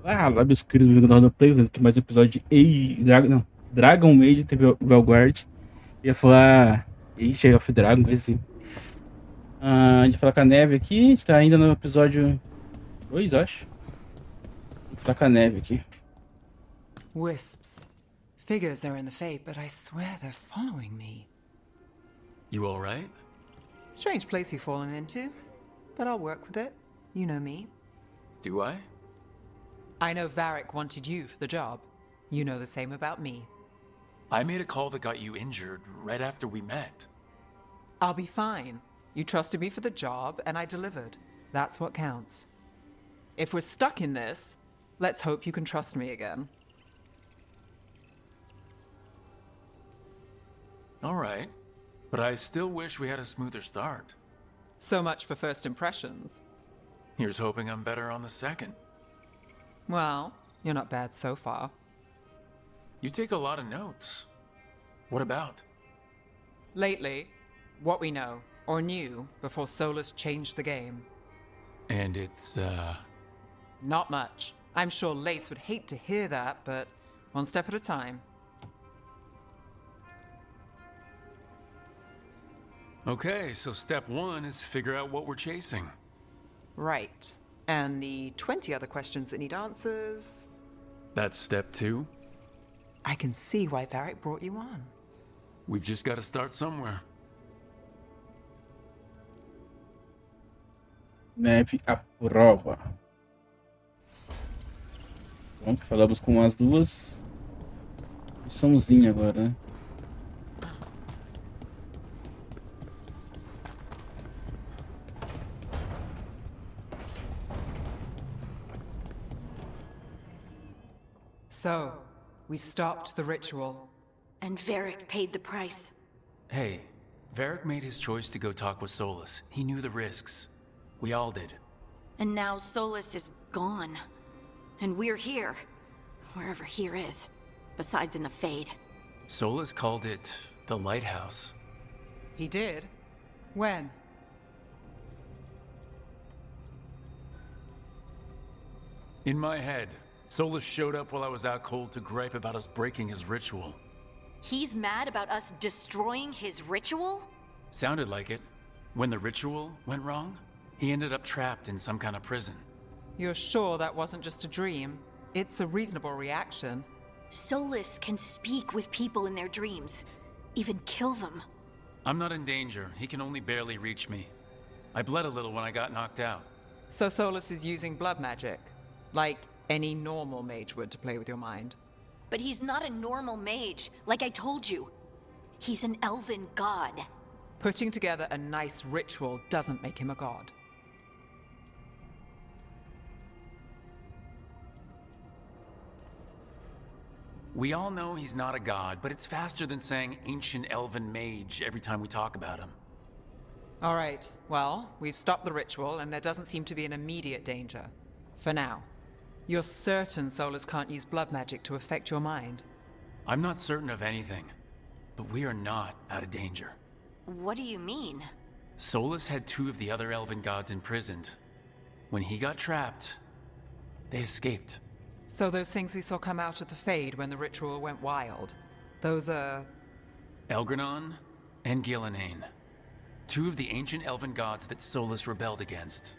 Ah, lá meus queridos amigos do Play, que mais um episódio de Dragon Maid teve Veilguard. Ia falar Age of Dragon, coisa assim. A gente vai falar com a Neve aqui, a gente tá ainda no episódio 2, acho. Vou falar com a Neve aqui. Wisps. Figures are in the fate, but I swear they're following me. You alright? Strange place you've fallen into, but I'll work with it. You know me. Do I? I know Varric wanted you for the job. You know the same about me. I made a call that got you injured right after we met. I'll be fine. You trusted me for the job, and I delivered. That's what counts. If we're stuck in this, let's hope you can trust me again. Alright, but I still wish we had a smoother start. So much for first impressions. Here's hoping I'm better on the second. Well, you're not bad so far. You take a lot of notes. What about? Lately, what we know, or knew, before Solus changed the game. And it's, Not much. I'm sure Lace would hate to hear that, but one step at a time. Okay, so step one is figure out what we're chasing. Right. And the 20 other questions that need answers... That's step two. I can see why Varric brought you on. We've just got to start somewhere. Neve aprova. Pronto, falamos com as duas. Missãozinha agora, né? So, we stopped the ritual. And Varric paid the price. Hey, Varric made his choice to go talk with Solus. He knew the risks. We all did. And now Solus is gone. And we're here. Wherever here is. Besides in the Fade. Solus called it the Lighthouse. He did? When? In my head, Solus showed up while I was out cold to gripe about us breaking his ritual. He's mad about us destroying his ritual? Sounded like it. When the ritual went wrong, he ended up trapped in some kind of prison. You're sure that wasn't just a dream? It's a reasonable reaction. Solus can speak with people in their dreams. Even kill them. I'm not in danger. He can only barely reach me. I bled a little when I got knocked out. So Solus is using blood magic? Like any normal mage would to play with your mind? But he's not a normal mage, like I told you. He's an elven god. Putting together a nice ritual doesn't make him a god. We all know he's not a god, but it's faster than saying ancient elven mage every time we talk about him. All right, well, we've stopped the ritual and there doesn't seem to be an immediate danger. For now. You're certain Solus can't use blood magic to affect your mind? I'm not certain of anything, but we are not out of danger. What do you mean? Solus had two of the other elven gods imprisoned. When he got trapped, they escaped. So those things we saw come out of the Fade when the ritual went wild, those are... Elgranon and Gillenane. Two of the ancient elven gods that Solus rebelled against.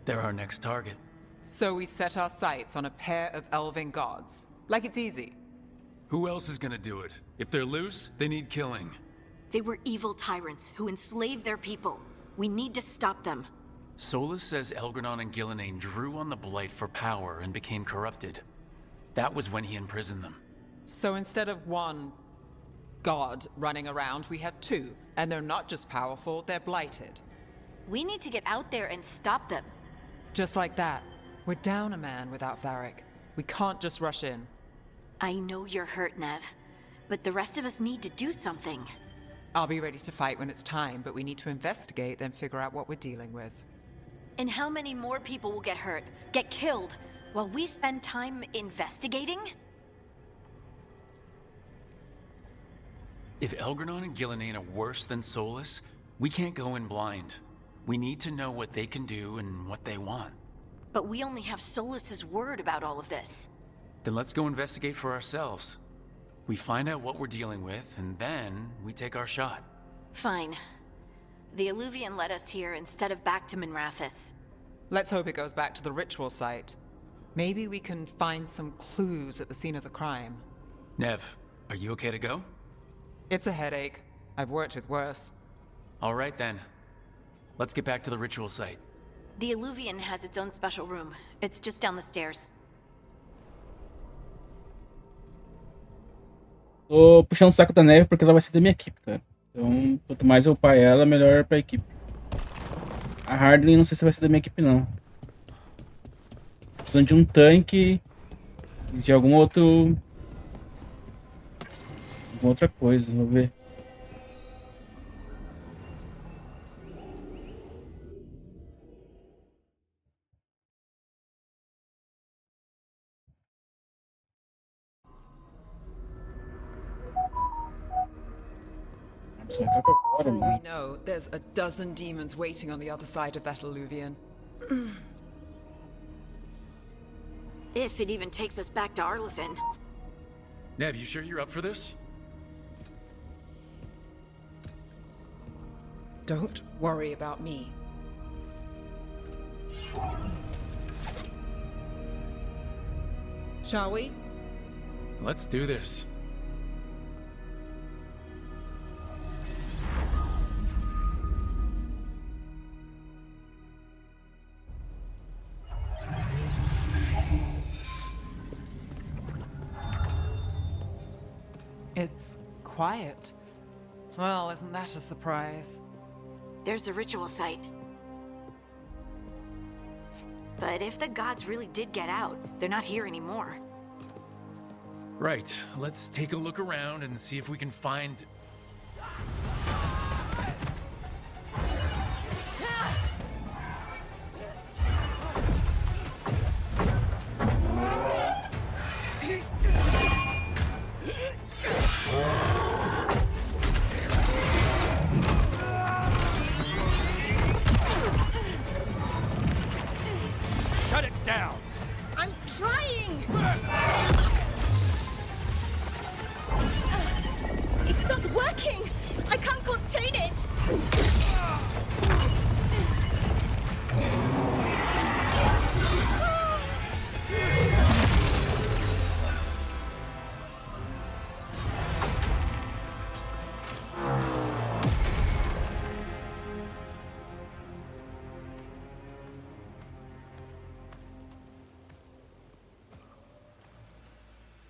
They're our next target. So we set our sights on a pair of elven gods. Like it's easy. Who else is gonna do it? If they're loose, they need killing. They were evil tyrants who enslaved their people. We need to stop them. Solus says Elgranon and Gillenane drew on the Blight for power and became corrupted. That was when he imprisoned them. So instead of one god running around, we have two. And they're not just powerful, they're blighted. We need to get out there and stop them. Just like that. We're down a man without Varric. We can't just rush in. I know you're hurt, Nev. But the rest of us need to do something. I'll be ready to fight when it's time, but we need to investigate, then figure out what we're dealing with. And how many more people will get hurt, get killed, while we spend time investigating? If Elgranon and Gillenane are worse than Solus, we can't go in blind. We need to know what they can do and what they want. But we only have Solus's word about all of this. Then let's go investigate for ourselves. We find out what we're dealing with, and then we take our shot. Fine. The Illuvian led us here instead of back to Minrathous. Let's hope it goes back to the ritual site. Maybe we can find some clues at the scene of the crime. Nev, are you okay to go? It's a headache. I've worked with worse. All right then. Let's get back to the ritual site. The Illuvian has its own special room. It's just down the stairs. Tô puxando o saco da Neve porque ela vai ser da minha equipe, cara. Então, quanto mais eu upar ela, melhor pra equipe. A Hardley não sei se vai ser da minha equipe, não. Precisando de um tanque e de algum outro... alguma outra coisa, vamos ver. For all we know, there's a dozen demons waiting on the other side of that Illuvian. If it even takes us back to Arlethan. Nev, you sure you're up for this? Don't worry about me. Shall we? Let's do this. It's quiet. Well, isn't that a surprise? There's the ritual site. But if the gods really did get out, they're not here anymore. Right, let's take a look around and see if we can find...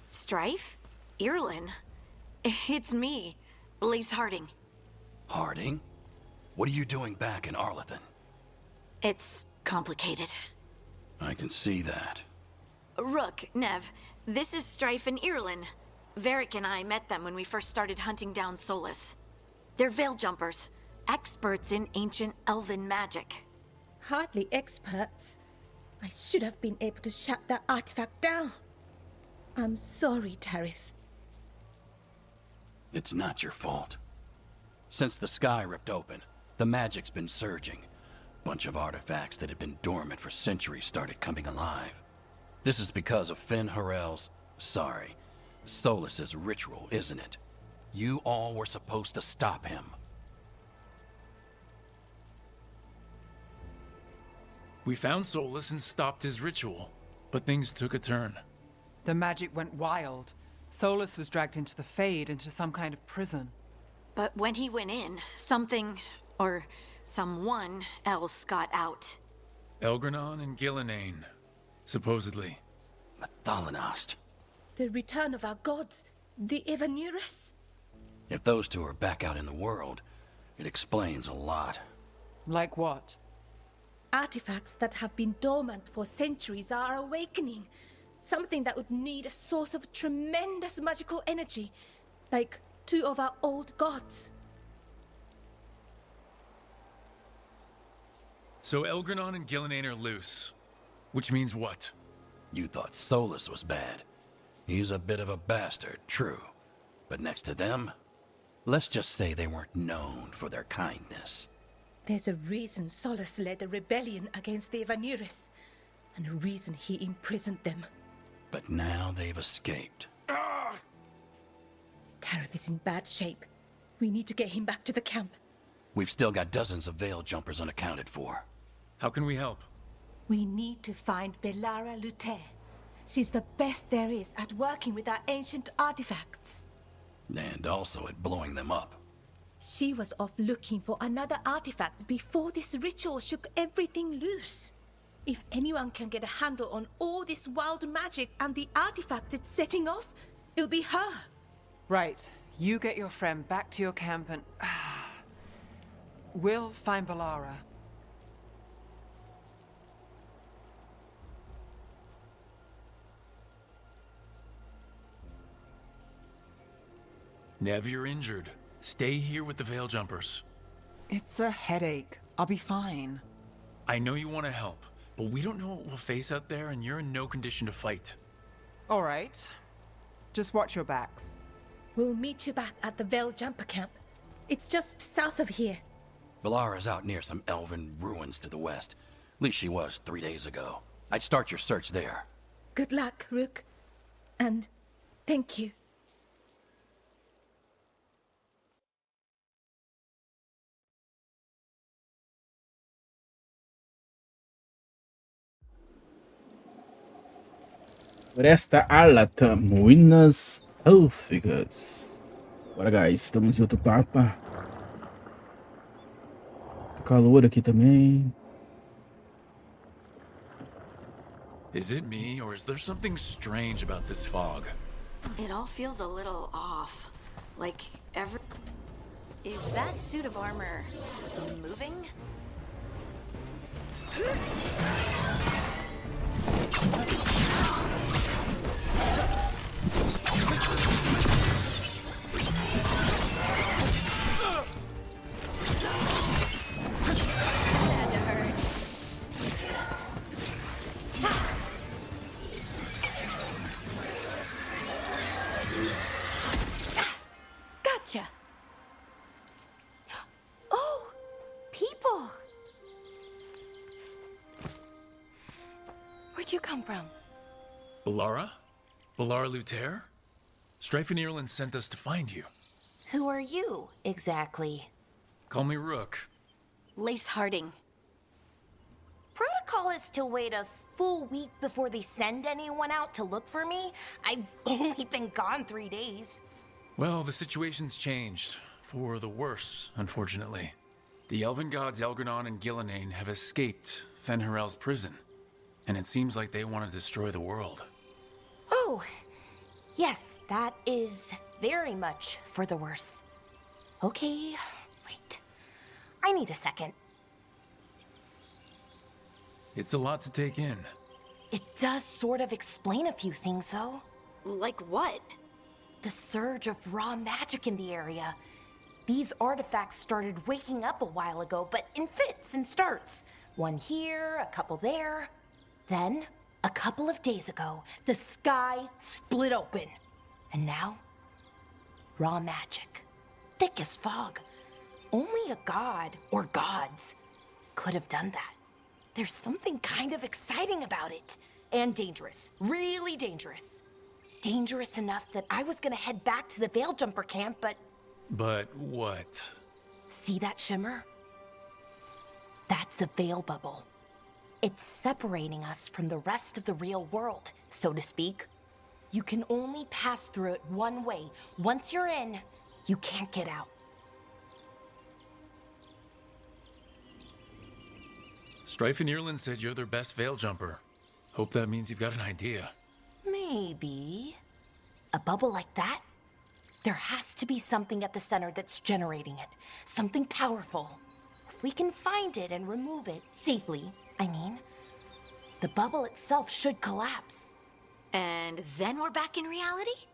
Strife? Irlin? It's me, Lace Harding. Harding? What are you doing back in Arlethan? It's complicated. I can see that. Rook, Nev, this is Strife and Irlin. Varric and I met them when we first started hunting down Solus. They're veil jumpers, experts in ancient elven magic. Hardly experts. I should have been able to shut that artifact down. I'm sorry, Tarith. It's not your fault. Since the sky ripped open, the magic's been surging. Bunch of artifacts that had been dormant for centuries started coming alive. This is because of Finn Harel's... sorry, Solus's ritual, isn't it? You all were supposed to stop him. We found Solus and stopped his ritual, but things took a turn. The magic went wild. Solus was dragged into the Fade, into some kind of prison. But when he went in, something, or someone else got out. Elgranon and Gillenane, supposedly. Mathalanost. The return of our gods, the Evanurus. If those two are back out in the world, it explains a lot. Like what? Artifacts that have been dormant for centuries are awakening. Something that would need a source of tremendous magical energy, like two of our old gods. So Elgranon and Gillenane are loose. Which means what? You thought Solus was bad. He's a bit of a bastard, true. But next to them, Let's just say they weren't known for their kindness. There's a reason Solus led a rebellion against the Evanuris, and a reason he imprisoned them. But now they've escaped. Gareth is in bad shape. We need to get him back to the camp. We've still got dozens of veil jumpers unaccounted for. How can we help? We need to find Belara Luther. She's the best there is at working with our ancient artifacts. And also at blowing them up. She was off looking for another artifact before this ritual shook everything loose. If anyone can get a handle on all this wild magic and the artifacts it's setting off, it'll be her. Right. You get your friend back to your camp and... we'll find Belara. Nev, you're injured. Stay here with the veil jumpers. It's a headache. I'll be fine. I know you want to help, but we don't know what we'll face out there, and you're in no condition to fight. All right. Just watch your backs. We'll meet you back at the Veil Jumper camp. It's just south of here. Belara's out near some elven ruins to the west. At least she was 3 days ago. I'd start your search there. Good luck, Rook. And thank you. Floresta Alata, Ruínas Élficas. Bora, guys, estamos em outro mapa. Tá calor aqui também. Is it me, or is there something strange about this fog? It all feels a little off. Like every... Is that suit of armor moving? Gotcha. Oh, people. Where'd you come from? Belara? Belara Luther? Strife and Ireland sent us to find you. Who are you, exactly? Call me Rook. Lace Harding. Protocol is to wait a full week before they send anyone out to look for me. I've only been gone 3 days. Well, the situation's changed. For the worse, unfortunately. The elven gods Elgranon and Gillenane have escaped Fen'Harel's prison. And it seems like they want to destroy the world. Oh, yes, that is very much for the worse. Okay, wait. I need a second. It's a lot to take in. It does sort of explain a few things, though. Like what? The surge of raw magic in the area. These artifacts started waking up a while ago, but in fits and starts. One here, a couple there. Then, a couple of days ago, the sky split open. And now, raw magic. Thick as fog. Only a god, or gods, could have done that. There's something kind of exciting about it. And dangerous. Really dangerous. Dangerous enough that I was gonna head back to the Veil Jumper camp, but... But what? See that shimmer? That's a veil bubble. It's separating us from the rest of the real world, so to speak. You can only pass through it one way. Once you're in, you can't get out. Strife and Ireland said you're their best veil jumper. Hope that means you've got an idea. Maybe. A bubble like that? There has to be something at the center that's generating it. Something powerful. If we can find it and remove it safely, I mean, the bubble itself should collapse. And then we're back in reality?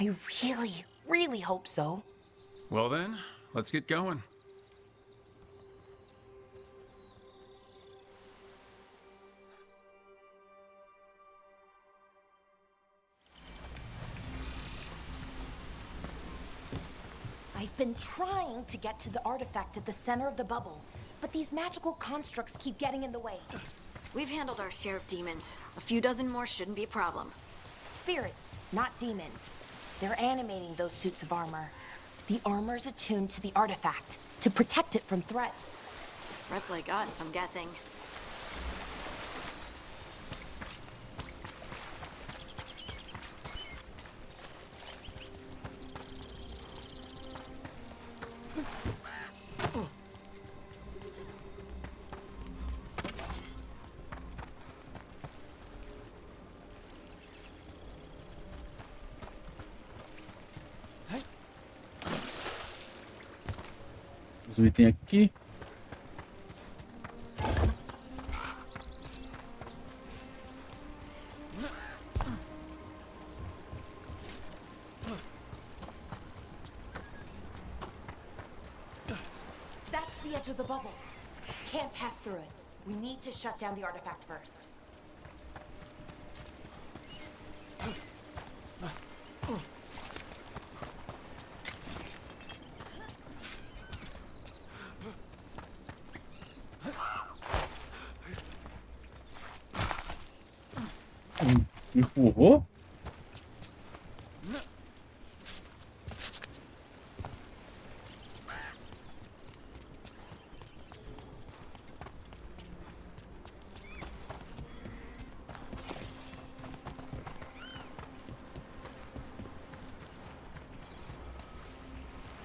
I really, really hope so. Well then, let's get going. I I've been trying to get to the artifact at the center of the bubble, but these magical constructs keep getting in the way. We've handled our share of demons. A few dozen more shouldn't be a problem. Spirits, not demons. They're animating those suits of armor. The armor's attuned to the artifact, to protect it from threats. Threats like us, I'm guessing. Os itens aqui. That's the edge of the bubble. Can't pass through it. We need to shut down the artifact first. Empurrou?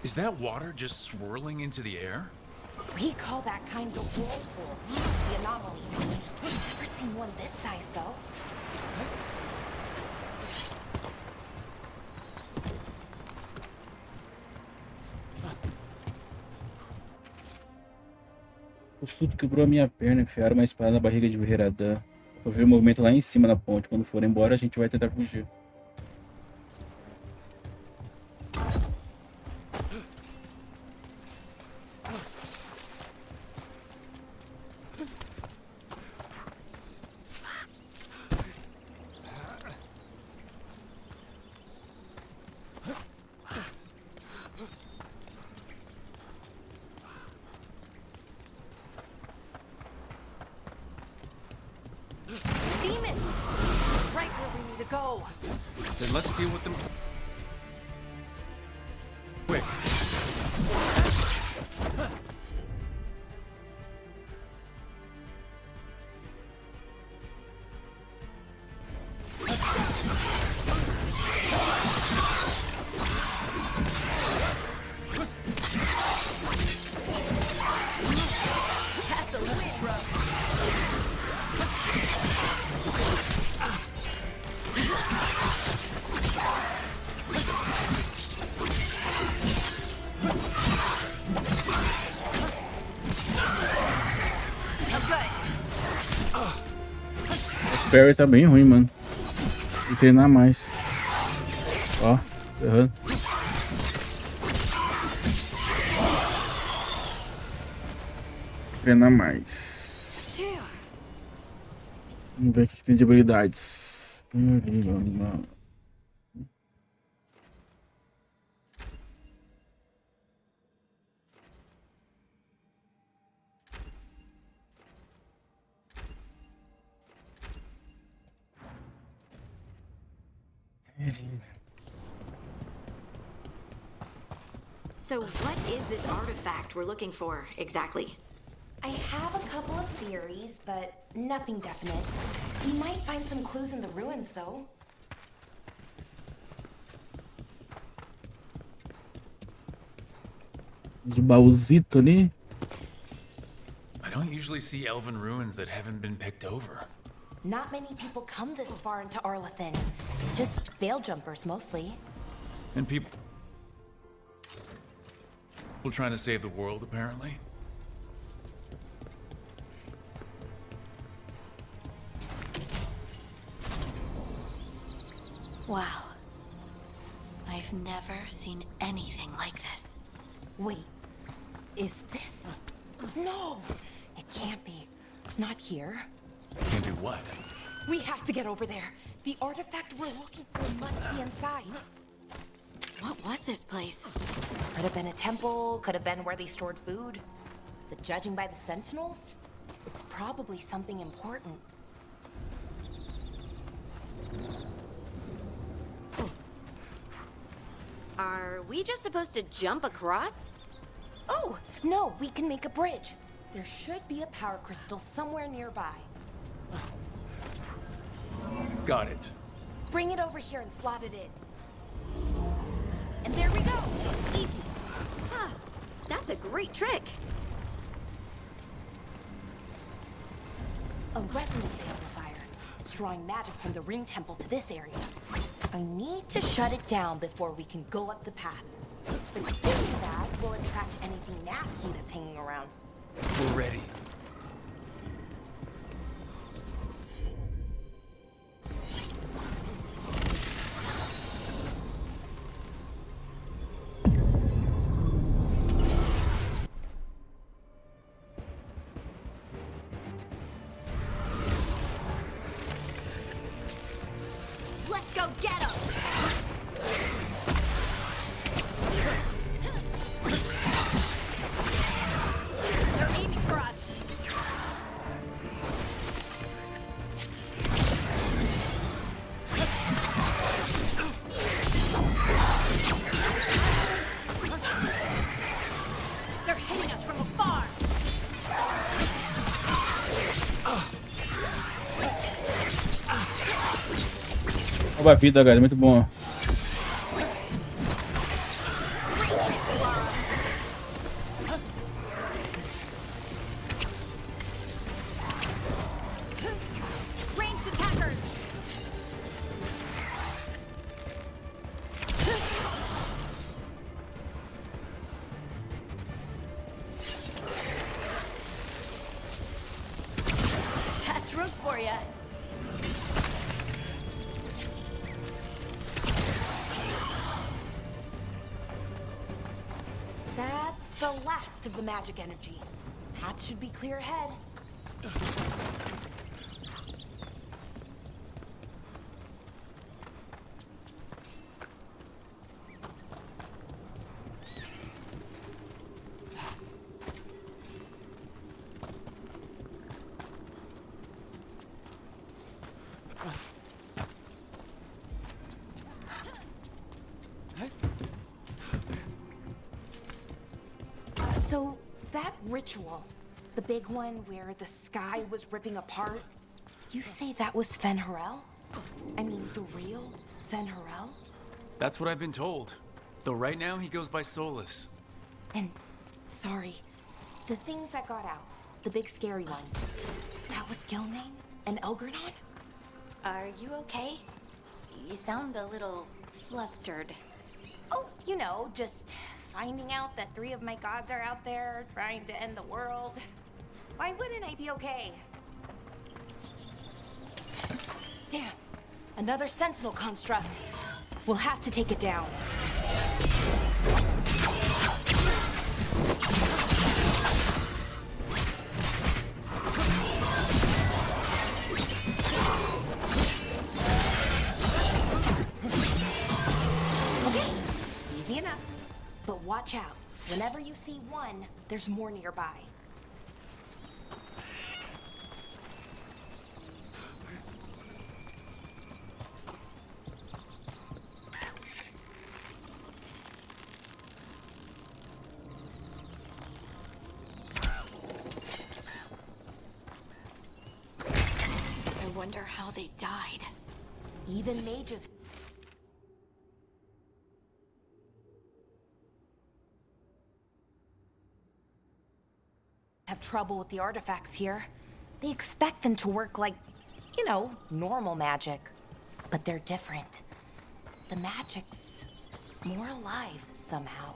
Is that water just swirling into the air? We call that kind of whirlpool. The anomaly. Never seen one this size, though. O susto quebrou a minha perna, enfiaram uma espada na barriga de Verradã. Eu vi o movimento lá em cima na ponte. Quando for embora, a gente vai tentar fugir. Then let's deal with them quick. That's a win, bro. O Perry tá bem ruim, mano. Tem que treinar mais. Ó, errando. Treinar mais. Vamos ver o que tem de habilidades. So what is this artifact we're looking for, exactly? I have a couple of theories, but nothing definite. We might find some clues in the ruins, though. De baúzito ali. I don't usually see elven ruins that haven't been picked over. Not many people come this far into Arlathan. Just veil jumpers, mostly. And people trying to save the world, apparently. Wow. I've never seen anything like this. Wait, is this? No, it can't be. Not here. Can't do what? We have to get over there. The artifact we're looking for must be inside. What was this place? Could have been a temple, could have been where they stored food. But judging by the sentinels, it's probably something important. Are we just supposed to jump across? Oh, no, we can make a bridge. There should be a power crystal somewhere nearby. Got it. Bring it over here and slot it in. And there we go. Easy. Huh, that's a great trick. A resonance amplifier. It's drawing magic from the ring temple to this area. I need to shut it down before we can go up the path. But doing that will attract anything nasty that's hanging around. We're ready. Let's go get him! They're aiming for us. They're hitting us from afar. Salva a vida, galera. Muito bom. Ranged attackers. That's root for ya. That's the last of the magic energy. Path should be clear ahead. So, that ritual, the big one where the sky was ripping apart, you say that was Fen'Harel? I mean, the real Fen'Harel? That's what I've been told. Though right now he goes by Solus. And, sorry, the things that got out, the big scary ones, that was Gilnane and Elgernon? Are you okay? You sound a little flustered. Oh, you know, just finding out that 3 of my gods are out there trying to end the world. Why wouldn't I be okay? Damn, another sentinel construct. We'll have to take it down. Okay, easy enough. But watch out. Whenever you see one, there's more nearby. I wonder how they died. Even mages have trouble with the artifacts here. They expect them to work like, you know, normal magic. But they're different. The magic's more alive somehow.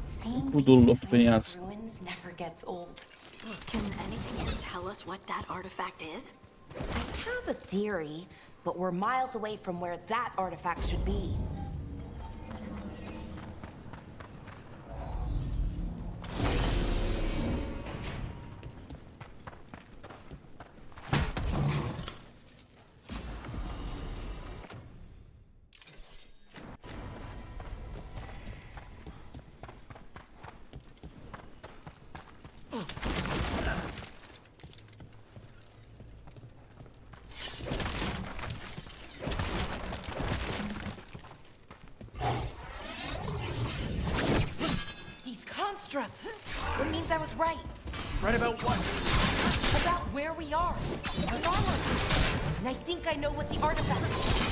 Seeing Tudo louco, pieces penhasco. of ruins never gets old. Can anything here tell us what that artifact is? I have a theory, but we're miles away from where that artifact should be. It means I was right. Right about what? About where we are. Our armor. And I think I know what the artifact is.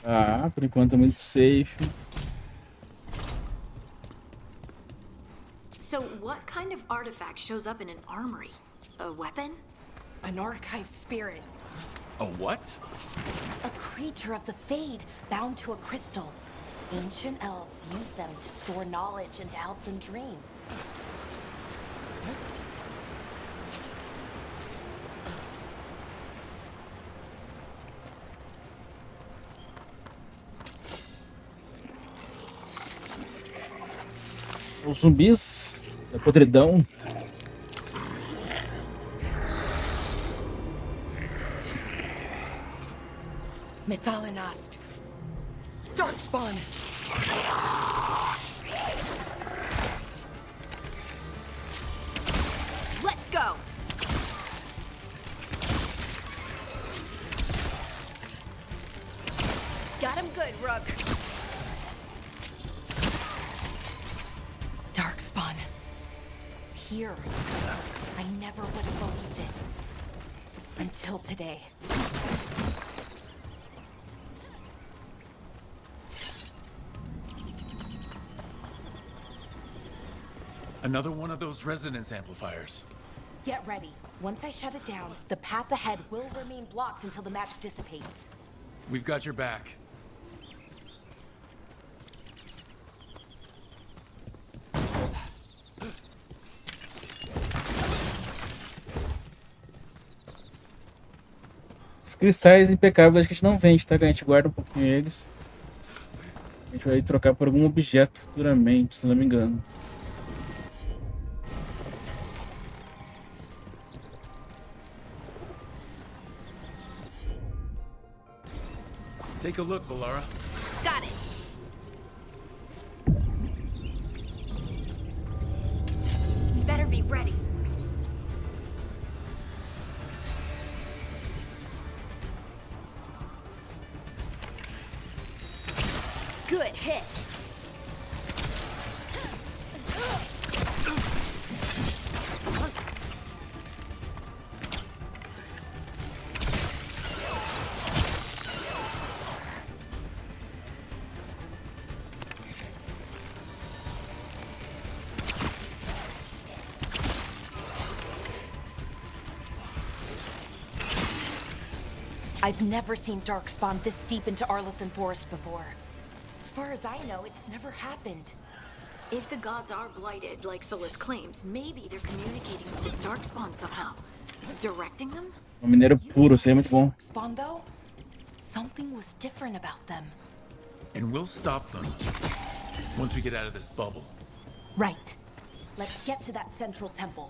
Ah, por enquanto é muito safe. So what kind of artifact shows up in an armory? A weapon? An archive spirit. A what? A creature of the Fade, bound to a crystal. Ancient elves use them to store knowledge and to help them dream. Os zumbis da podridão. Methalinast. Darkspawn. Let's go! Got him good, Rook. Darkspawn. Here. I never would have believed it. Until today. Another one of those resonance amplifiers. Get ready. Once I shut it down, the path ahead will remain blocked until the magic dissipates. We've got your back. Esses cristais impecáveis acho que a gente não vende, tá? A gente guarda um pouquinho eles. A gente vai trocar por algum objeto futuramente, se não me engano. Take a look, Valara. Got it. Better be ready. Good hit. I've never seen Darkspawn this deep into Arlothan Forest before. As far as I know, it's never happened. If the gods are blighted, like Solus claims, maybe they're communicating with the Darkspawn somehow. Directing them? Um minério puro, isso aí é muito bom. Darkspawn, though? Something was different about them. And we'll stop them once we get out of this bubble. Right. Let's get to that central temple.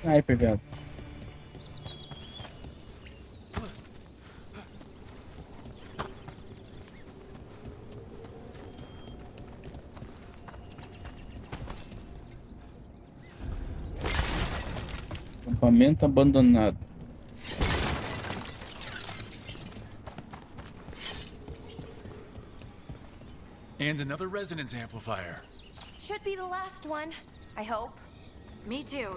Sniper, velho. Acampamento abandonado. And another resonance amplifier. Should be the last one, I hope. Me too.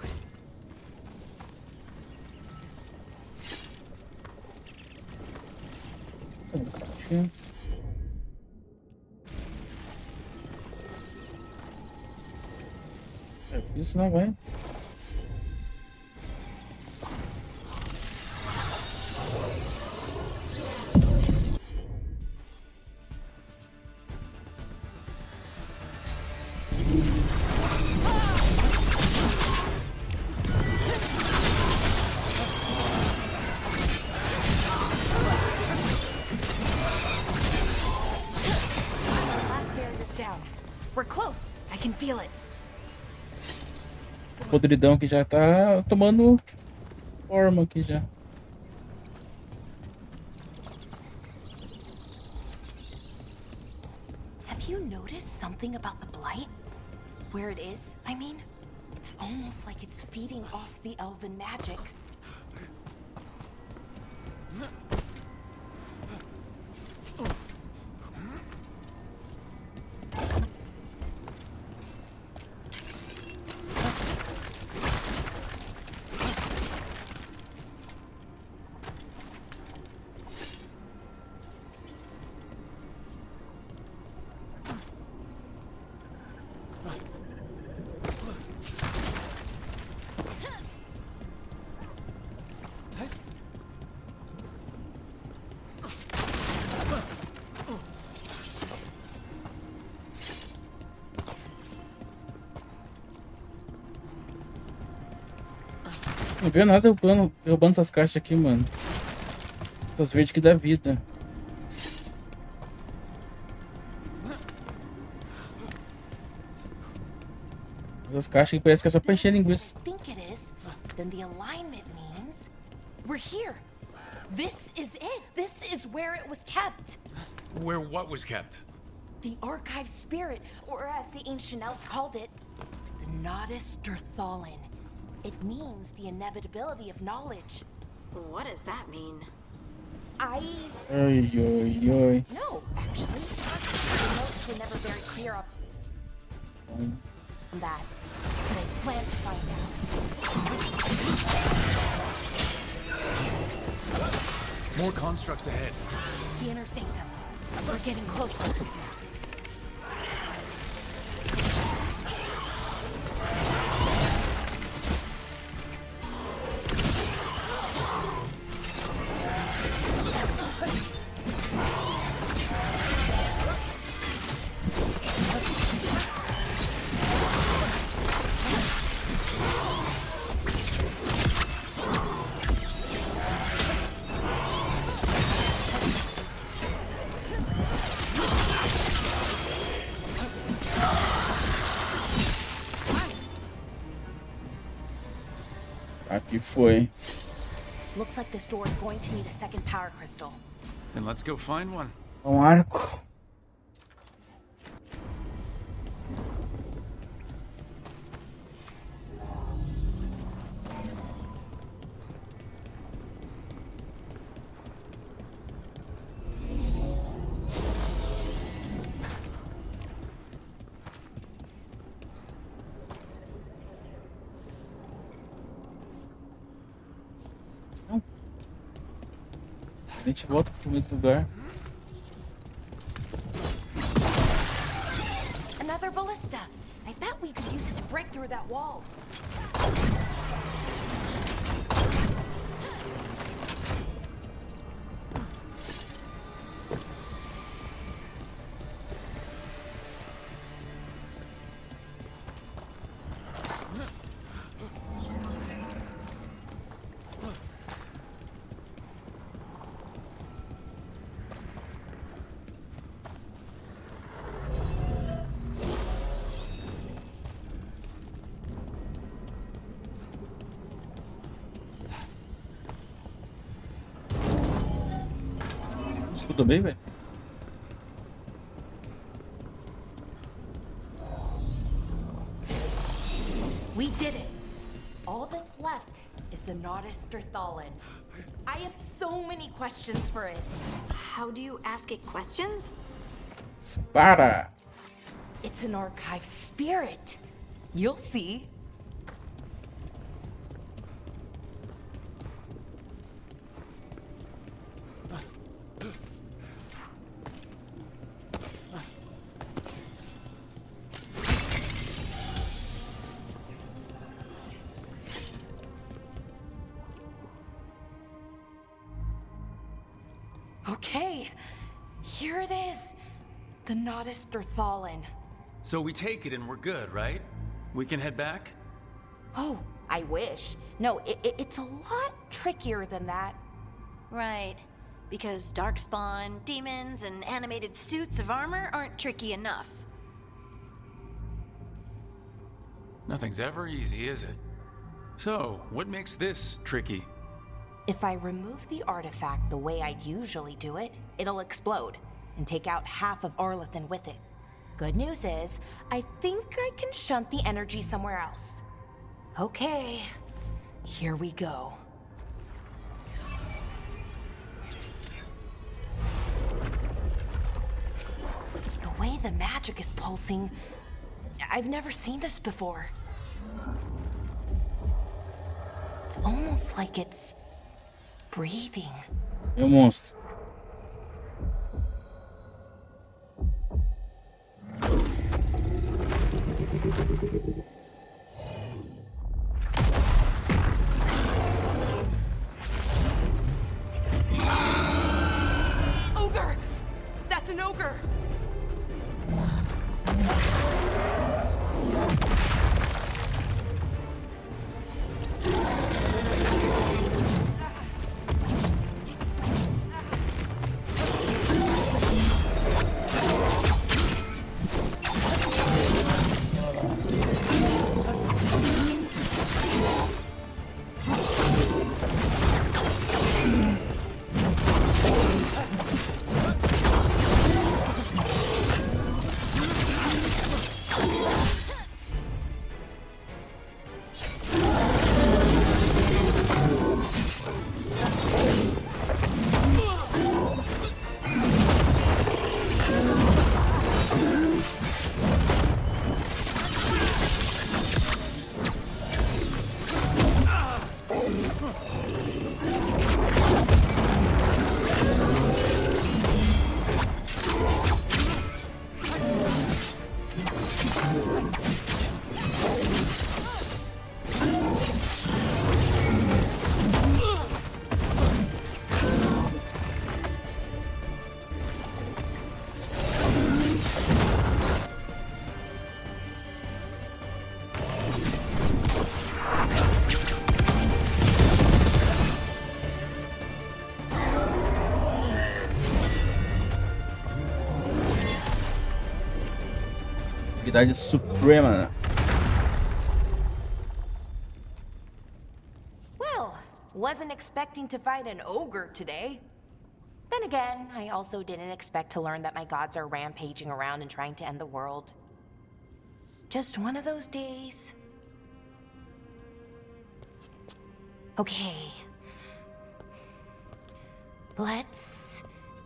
É isso, não vai? Last barrier's down. We're close. I can feel it. O podridão aqui já tá tomando forma aqui já. Have you noticed something about the blight? Where it is, I mean? It's almost like it's feeding off the elven magic. Não veio nada derrubando essas caixas aqui, mano. Essas verdes que dá vida. Essas caixas que parece que é só pra encher linguiça. I think it is. Then the alignment means we're here. This is it. This is where it was kept. Where what was kept? The archive spirit, or as the ancient elves called it, the Nodus Derthalin. It means the inevitability of knowledge. What does that mean? I... Oi, oi, oi. No, actually. The notes were never very clear on that. But I plan to find out. More constructs ahead. The inner sanctum. We're getting closer. Aqui foi. Looks like this door is going to need a second power crystal. Then let's go find one. Arco. A gente volta pro mesmo lugar. Another ballista. I bet we could use it to break through that wall. escutou bem, velho? We did it. All that's left is the Nodderstherthallen. I have so many questions for it. How do you ask it questions? Dispara! It's an archive spirit. You'll see. Okay, here it is. The Nodderstherthallen. So we take it and we're good, right? We can head back? Oh, I wish. No, it's a lot trickier than that. Right. Because darkspawn, demons, and animated suits of armor aren't tricky enough. Nothing's ever easy, is it? So, what makes this tricky? If I remove the artifact the way I'd usually do it, it'll explode and take out half of Arlethan with it. Good news is, I think I can shunt the energy somewhere else. Okay, here we go. The way the magic is pulsing, I've never seen this before. It's almost like it's breathing. Meu monstro. Ogre! That's an ogre! Cidade Suprema. Well, wasn't expecting to fight an ogre today. Then again, I also didn't expect to learn that my gods are rampaging around and trying to end the world. Just one of those days. Okay. Let's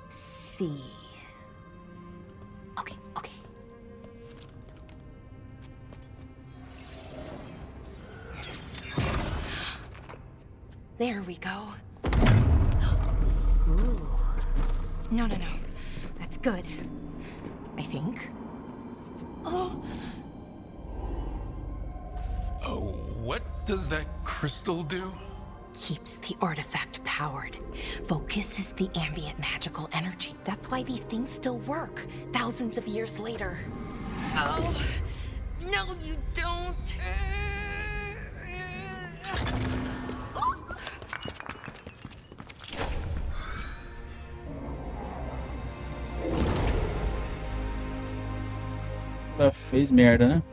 see. Okay. There we go. Ooh. No. That's good. I think. Oh, What does that crystal do? keeps the artifact powered. Focuses the ambient magical energy. That's why these things still work, thousands of years later. Oh, no you don't. Ela fez merda, né?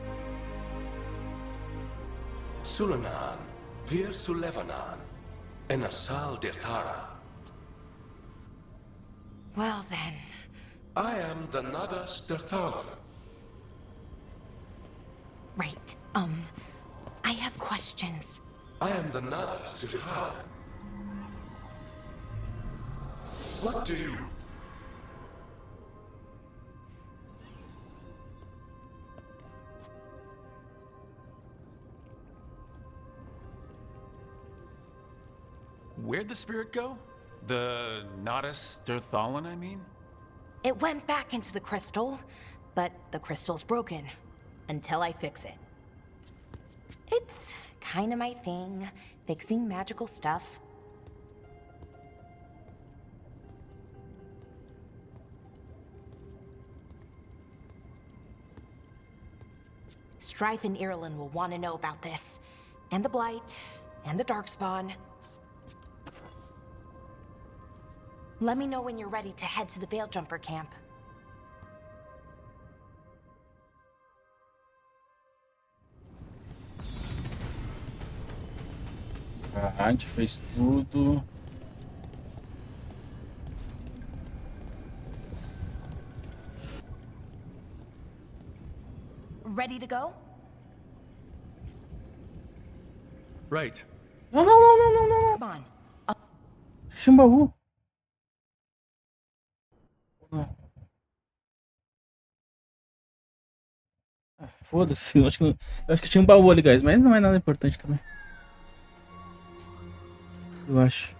Sulanan, Vir Sulevanan, Enasal Dirthara. Well then. I am the Nadas de Thaler. Right. I have questions. I am the Nadas de Thaler. What do you... Where'd the spirit go? The Nadas Der Thalen, I mean? It went back into the crystal, but the crystal's broken. Until I fix it. It's kinda my thing, fixing magical stuff. Strife and Irulan will want to know about this. And the Blight, and the Darkspawn. Let me know when you're ready to head to the Veiljumper camp. A gente fez tudo. Ready to go? Right. Não, não, não, não, não, não, Come on. Tinha um baú. Não. Ah, foda-se, eu acho que tinha um baú ali, guys, mas não é nada importante também. Eu acho.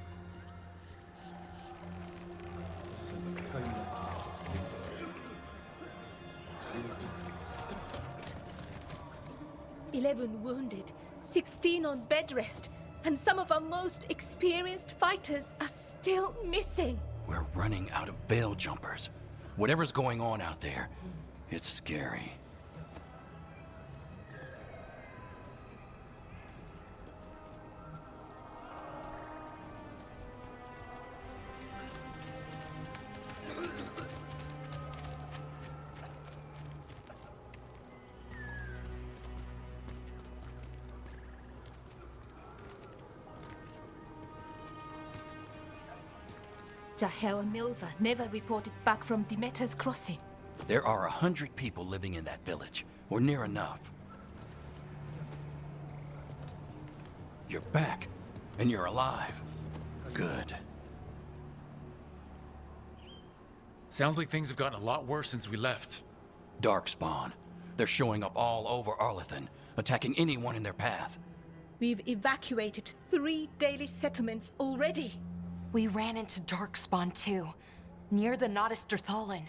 "11 wounded, 16 on bed rest, and some of our most experienced fighters are still missing." We're running out of Veiljumpers. Whatever's going on out there, it's scary. Jahel and Milva never reported back from Demeter's crossing. There are 100 people living in that village, or near enough. You're back, and you're alive. Good. Sounds like things have gotten a lot worse since we left. Darkspawn. They're showing up all over Arlethan, attacking anyone in their path. We've evacuated 3 daily settlements already. We ran into Darkspawn too, near the Nadas der Thalen.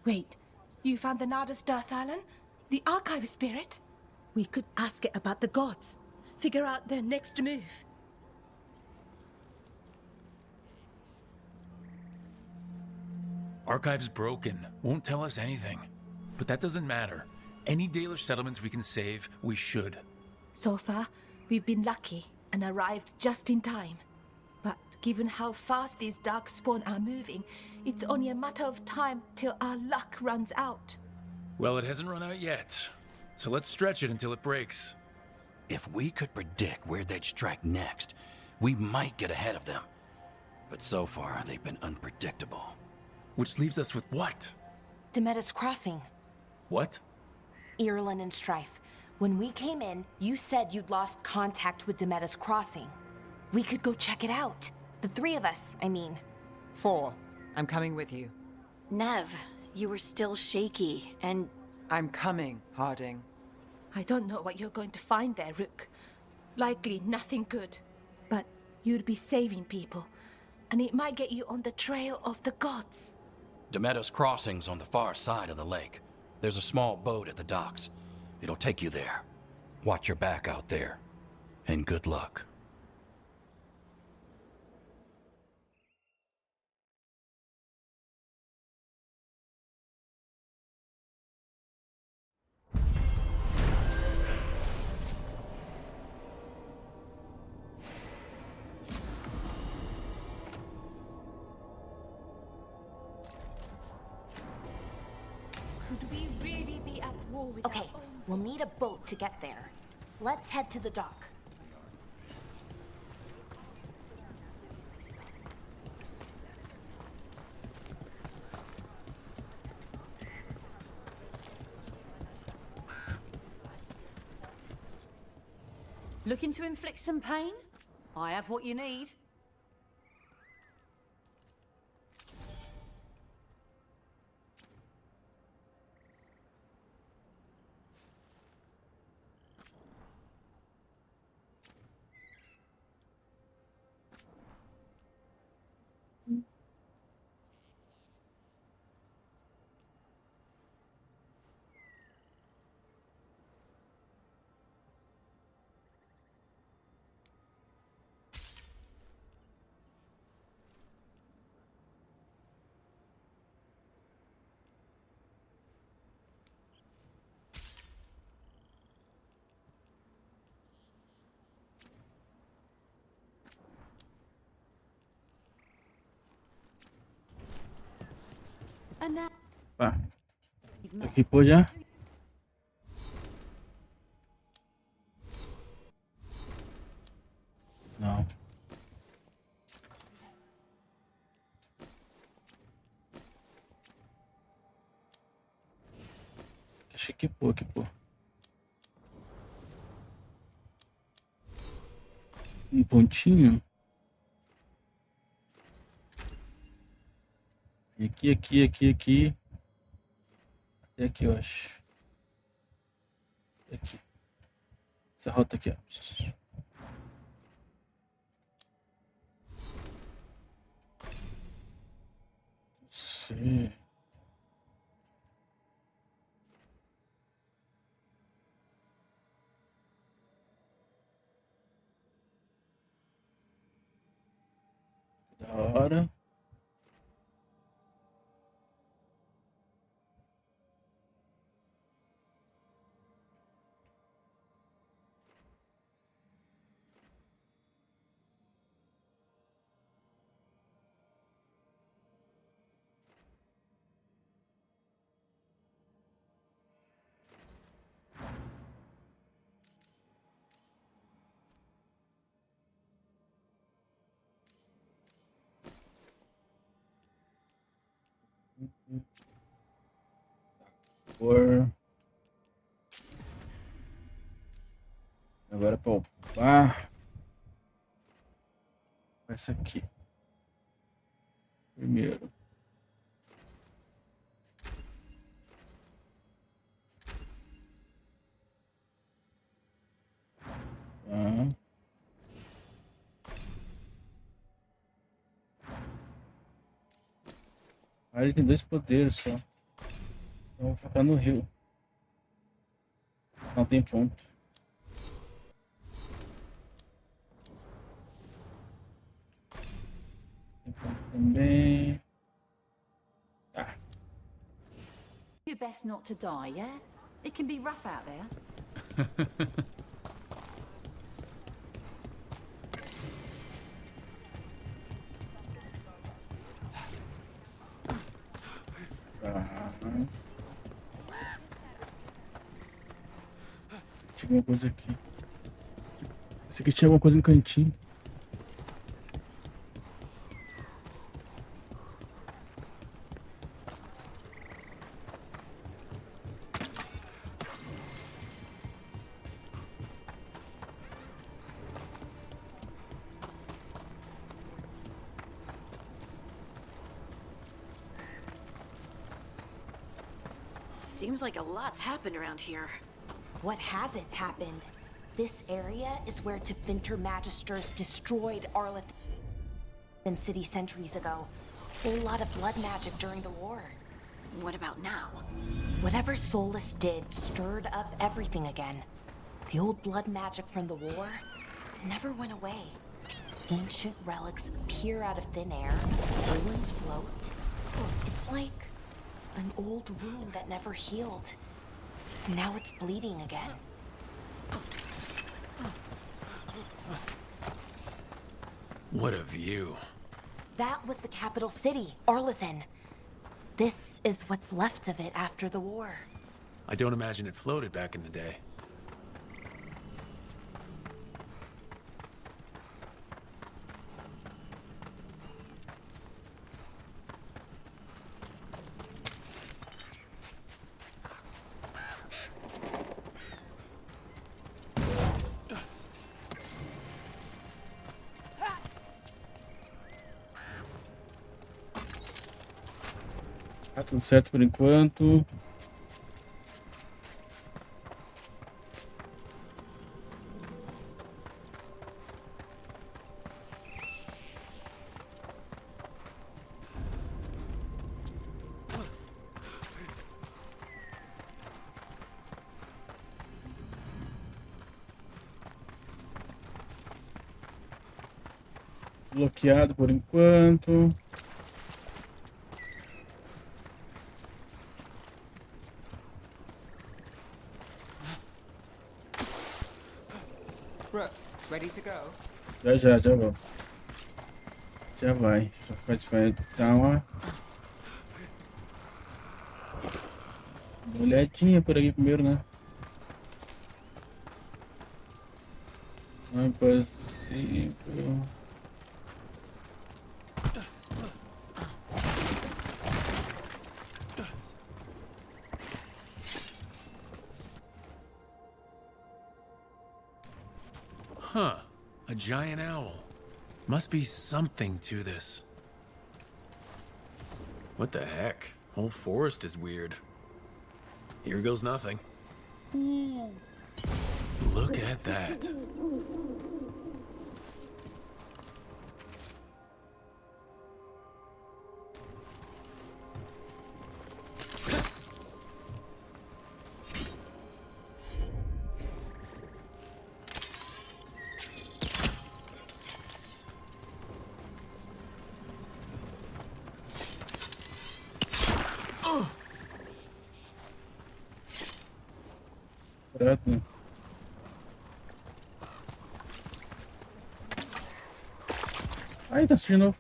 Wait, you found the Nadas der Thalen? The archive spirit? We could ask it about the gods. Figure out their next move. Archive's broken. Won't tell us anything. But that doesn't matter. Any Dalish settlements we can save, we should. So far, we've been lucky and arrived just in time. But given how fast these Darkspawn are moving, it's only a matter of time till our luck runs out. Well, it hasn't run out yet. So let's stretch it until it breaks. If we could predict where they'd strike next, we might get ahead of them. But so far, they've been unpredictable. Which leaves us with what? Demeter's crossing. What? Irulan and Strife. When we came in, you said you'd lost contact with Demeter's crossing. We could go check it out. The 3 of us, I mean. 4. I'm coming with you. Nev, you were still shaky, and... I'm coming, Harding. I don't know what you're going to find there, Rook. Likely nothing good. But you'd be saving people, and it might get you on the trail of the gods. Demeter's crossing's on the far side of the lake. There's a small boat at the docks. It'll take you there. Watch your back out there. And good luck. Could we really be at war with Okay, our own... we'll need a boat to get there. Let's head to the dock. Looking to inflict some pain? I have what you need. And now Pá. Aqui pô já. Não. Achei que pô, aqui pô. Um pontinho. E aqui. Até aqui, eu acho. Aqui. Essa rota aqui, ó. Sim. Da hora. Por... Agora para upar. Essa aqui. Primeiro. Ah, ele tem 2 poderes só. Então vou focar no rio. Não tem ponto. Tem ponto também. Tá. you're best not to die, yeah? It can be rough out there. Tinha alguma coisa aqui. Esse aqui tinha alguma coisa no cantinho. Seems like a lot's happened around here. What hasn't happened? This area is where Tevinter Magisters destroyed Arleth City centuries ago. Whole lot of blood magic during the war. What about now? Whatever Solus did stirred up everything again. The old blood magic from the war never went away. Ancient relics appear out of thin air, ruins float. It's like an old wound that never healed. And now it's bleeding again. What a view. That was the capital city, Arlethen. This is what's left of it after the war. I don't imagine it floated back in the day. Tá tudo certo por enquanto. Bloqueado por enquanto. Brooke, ready to go? Já vou. Já vai. Já faz dar uma olhadinha por aqui primeiro, né? Não é possível. Huh. A giant owl. Must be something to this. What the heck? Whole forest is weird. Here goes nothing. Look at that. Prato. Ai, nasceu de novo.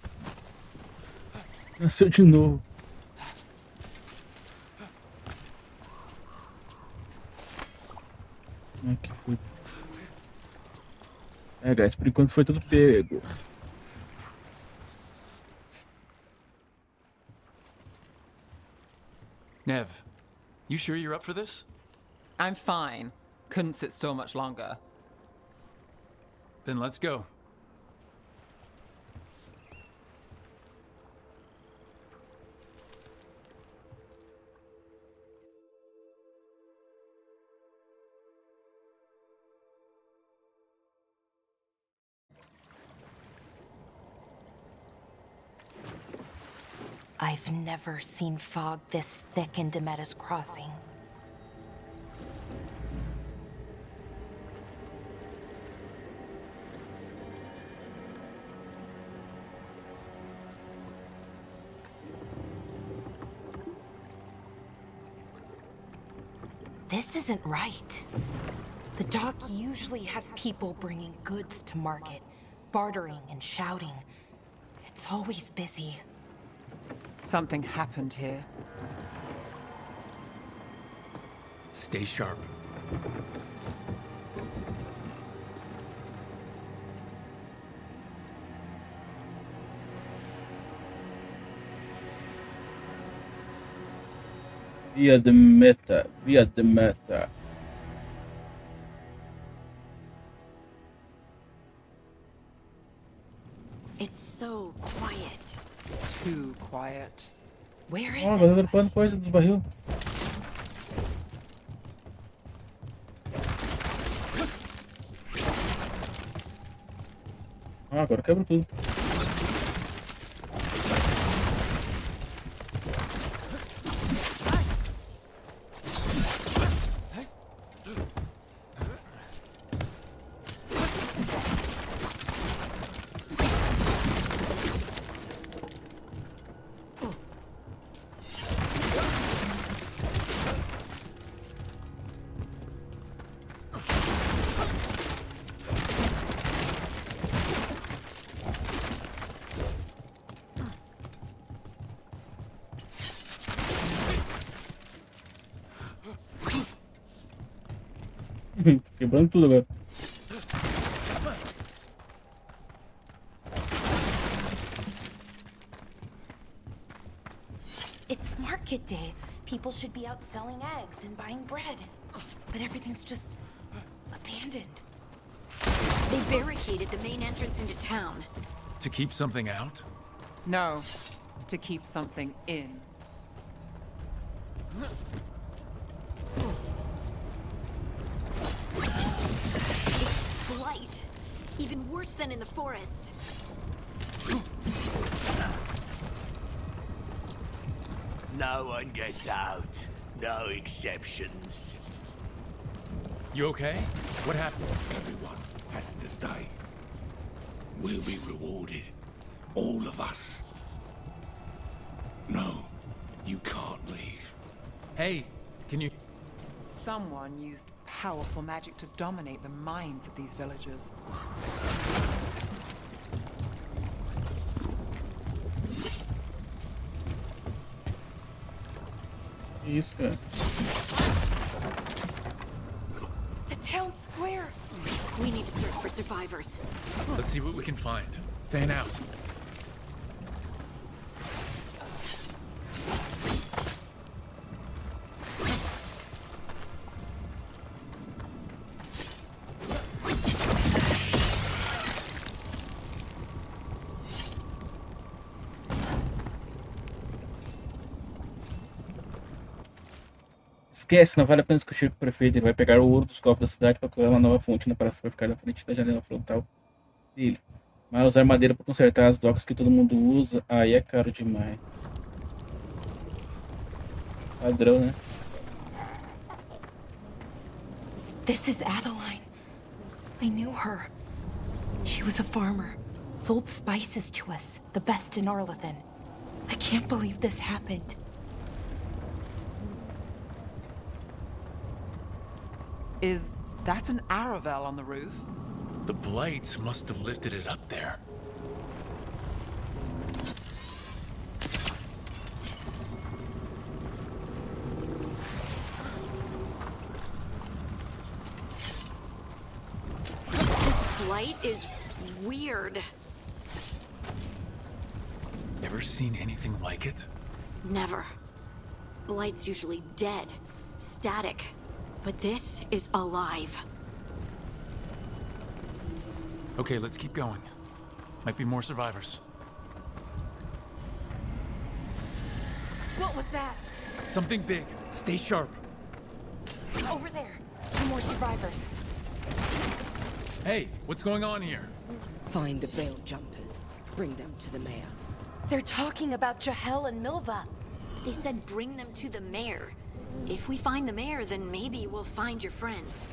Nasceu de novo. Aqui foi. Guys, por enquanto foi tudo pego. Nev, you sure you're up for this? I'm fine. Couldn't sit still much longer. Then let's go. I've never seen fog this thick in Demeda's Crossing. This isn't right. The dock usually has people bringing goods to market, bartering and shouting. It's always busy. Something happened here. Stay sharp. Via de meta. Via de meta. It's so quiet. Too quiet. Where is Ó, it? vai dropando coisa dos barril. Ah, agora quebra tudo. Quebrando tudo agora. It's market day. People should be out selling eggs and buying bread. But everything's just abandoned. They barricaded the main entrance into town. To keep something out? No, to keep something in. forest. No one gets out. No exceptions. You okay? What happened? Everyone has to stay. We'll be rewarded. All of us. No, you can't leave. Hey, can you... Someone used powerful magic to dominate the minds of these villagers. Isso, cara. The town square. We need to search for survivors. Let's see what we can find. Fan out. Esquece, não vale a pena discutir com o prefeito. Ele vai pegar o ouro dos cofres da cidade para criar uma nova fonte na praça para ficar na frente da janela frontal dele. Mas usar madeira para consertar as docas que todo mundo usa, aí é caro demais. Padrão, né? This is Adeline. I knew her. She was a farmer. Sold spices to us, the best in Arlathan. I can't believe this happened. Is that an Aravel on the roof? The blight must have lifted it up there. This blight is weird. Ever seen anything like it? Never. Blight's usually dead, static. But this is alive. Okay, let's keep going. Might be more survivors. What was that? Something big. Stay sharp. Over there. 2 more survivors. Hey, what's going on here? Find the veil jumpers. Bring them to the mayor. They're talking about Jahel and Milva. They said bring them to the mayor. If we find the mayor, then maybe we'll find your friends.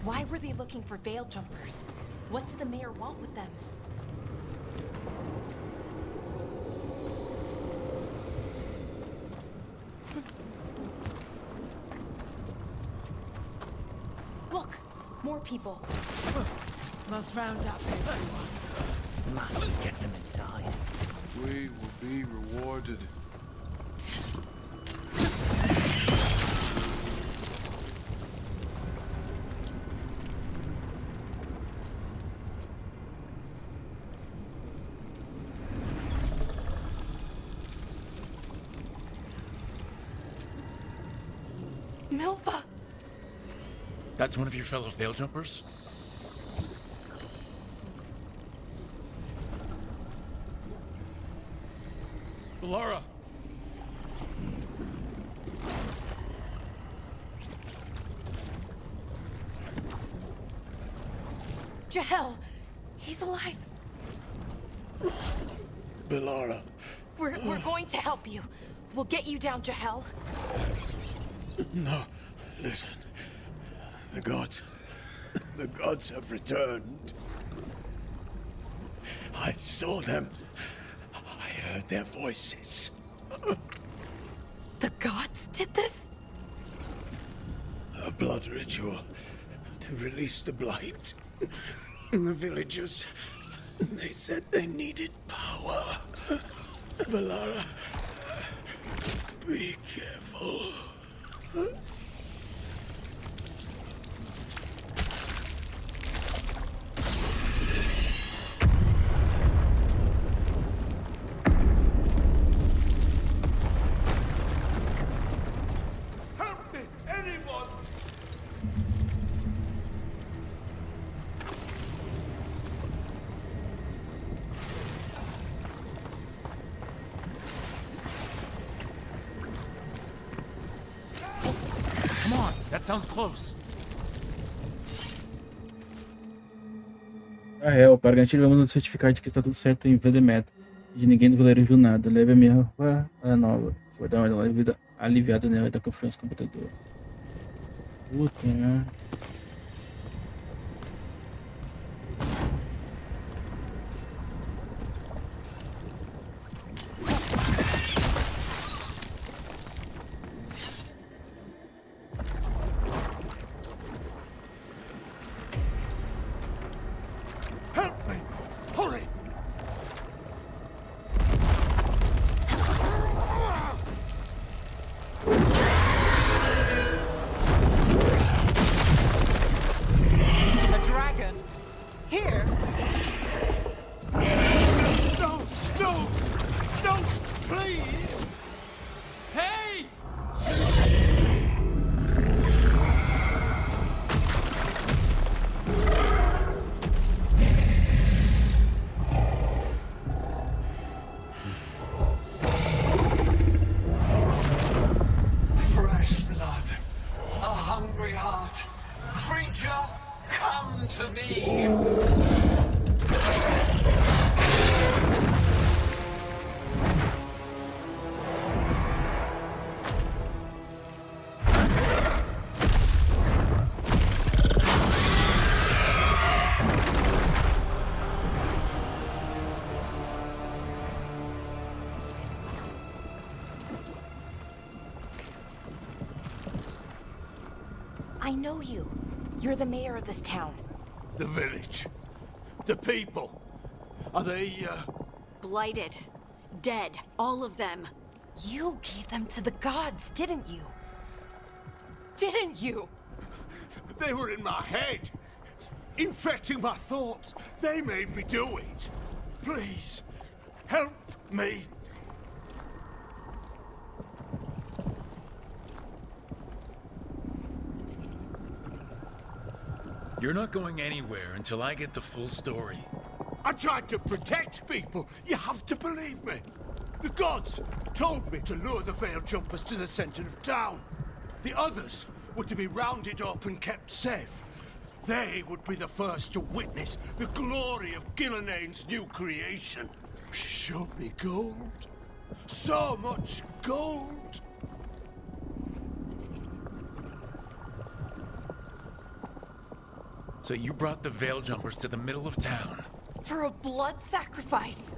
Why were they looking for veil jumpers? What did the mayor want with them? Look, more people. Must round up everyone. Must get them inside. We will be rewarded. Milva! That's one of your fellow veil jumpers? Laura! Jahel! He's alive! Belara. We're going to help you. We'll get you down, Jahel. No, listen. The gods have returned. I saw them. I heard their voices. The gods did this? A blood ritual to release the blight. The villagers, they said they needed power. Belara, be careful. Help me, anyone! Come on, that sounds close. Para garantir, vamos nos certificar de que está tudo certo em Velemeta. De ninguém do vilarejo viu nada. Leve a minha roupa nova. Você vai dar uma vida aliviada nela da confiança no computador. Puta, né? I know you. You're the mayor of this town. The village. The people. Are they, Blighted. Dead. All of them. You gave them to the gods, didn't you? Didn't you? They were in my head. Infecting my thoughts. They made me do it. Please, help me. You're not going anywhere until I get the full story. I tried to protect people. You have to believe me. The gods told me to lure the Veil Jumpers to the center of town. The others were to be rounded up and kept safe. They would be the first to witness the glory of Gillanane's new creation. She showed me gold. So much gold. So you brought the Veil Jumpers to the middle of town. For a blood sacrifice.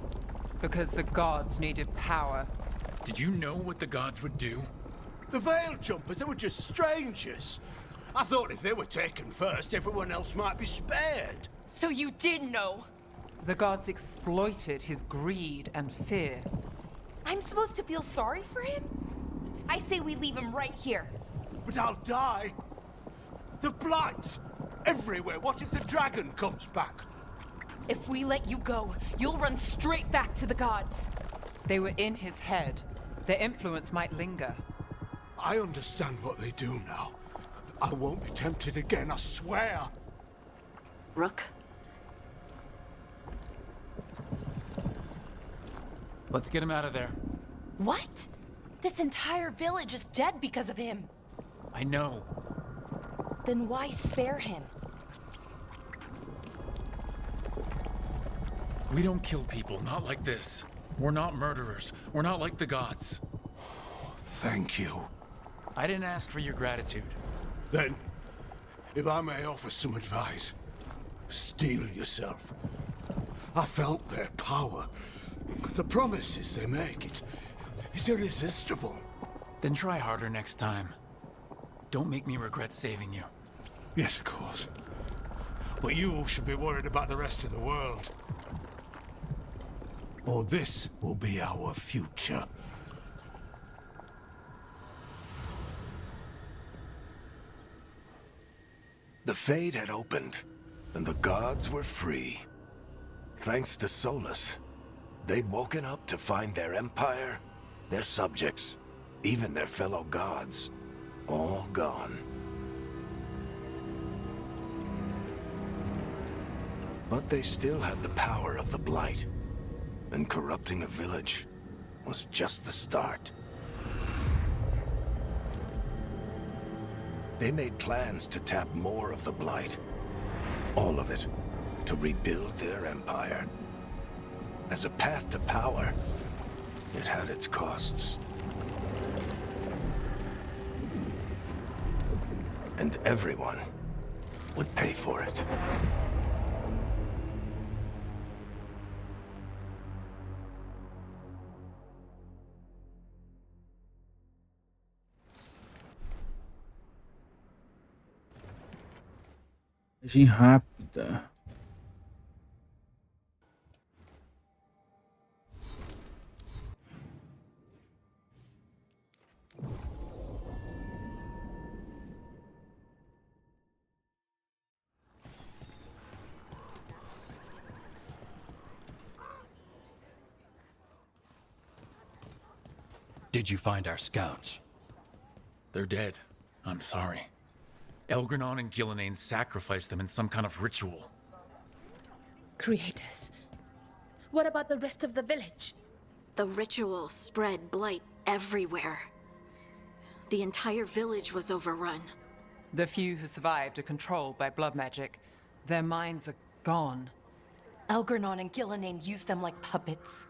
Because the gods needed power. Did you know what the gods would do? The Veil Jumpers, they were just strangers. I thought if they were taken first, everyone else might be spared. So you did know? The gods exploited his greed and fear. I'm supposed to feel sorry for him? I say we leave him right here. But I'll die. The blight. Everywhere. What if the dragon comes back? If we let you go, you'll run straight back to the gods. They were in his head. Their influence might linger. I understand what they do now. I won't be tempted again, I swear. Rook? Let's get him out of there. What? This entire village is dead because of him. I know. Then why spare him? We don't kill people, not like this. We're not murderers. We're not like the gods. Thank you. I didn't ask for your gratitude. Then, if I may offer some advice, steel yourself. I felt their power. The promises they make, it's irresistible. Then try harder next time. Don't make me regret saving you. Yes, of course. But you should be worried about the rest of the world. Or this will be our future. The Fade had opened, and the gods were free. Thanks to Solus, they'd woken up to find their empire, their subjects, even their fellow gods, all gone. But they still had the power of the Blight, and corrupting a village was just the start. They made plans to tap more of the Blight. All of it. to rebuild their empire. As a path to power, it had its costs. And everyone would pay for it. Agir rápida. Did you find our scouts? They're dead. I'm sorry. Elgranon and Gillenane sacrificed them in some kind of ritual. Creators. What about the rest of the village? The ritual spread blight everywhere. The entire village was overrun. The few who survived are controlled by blood magic. Their minds are gone. Elgranon and Gillenane used them like puppets.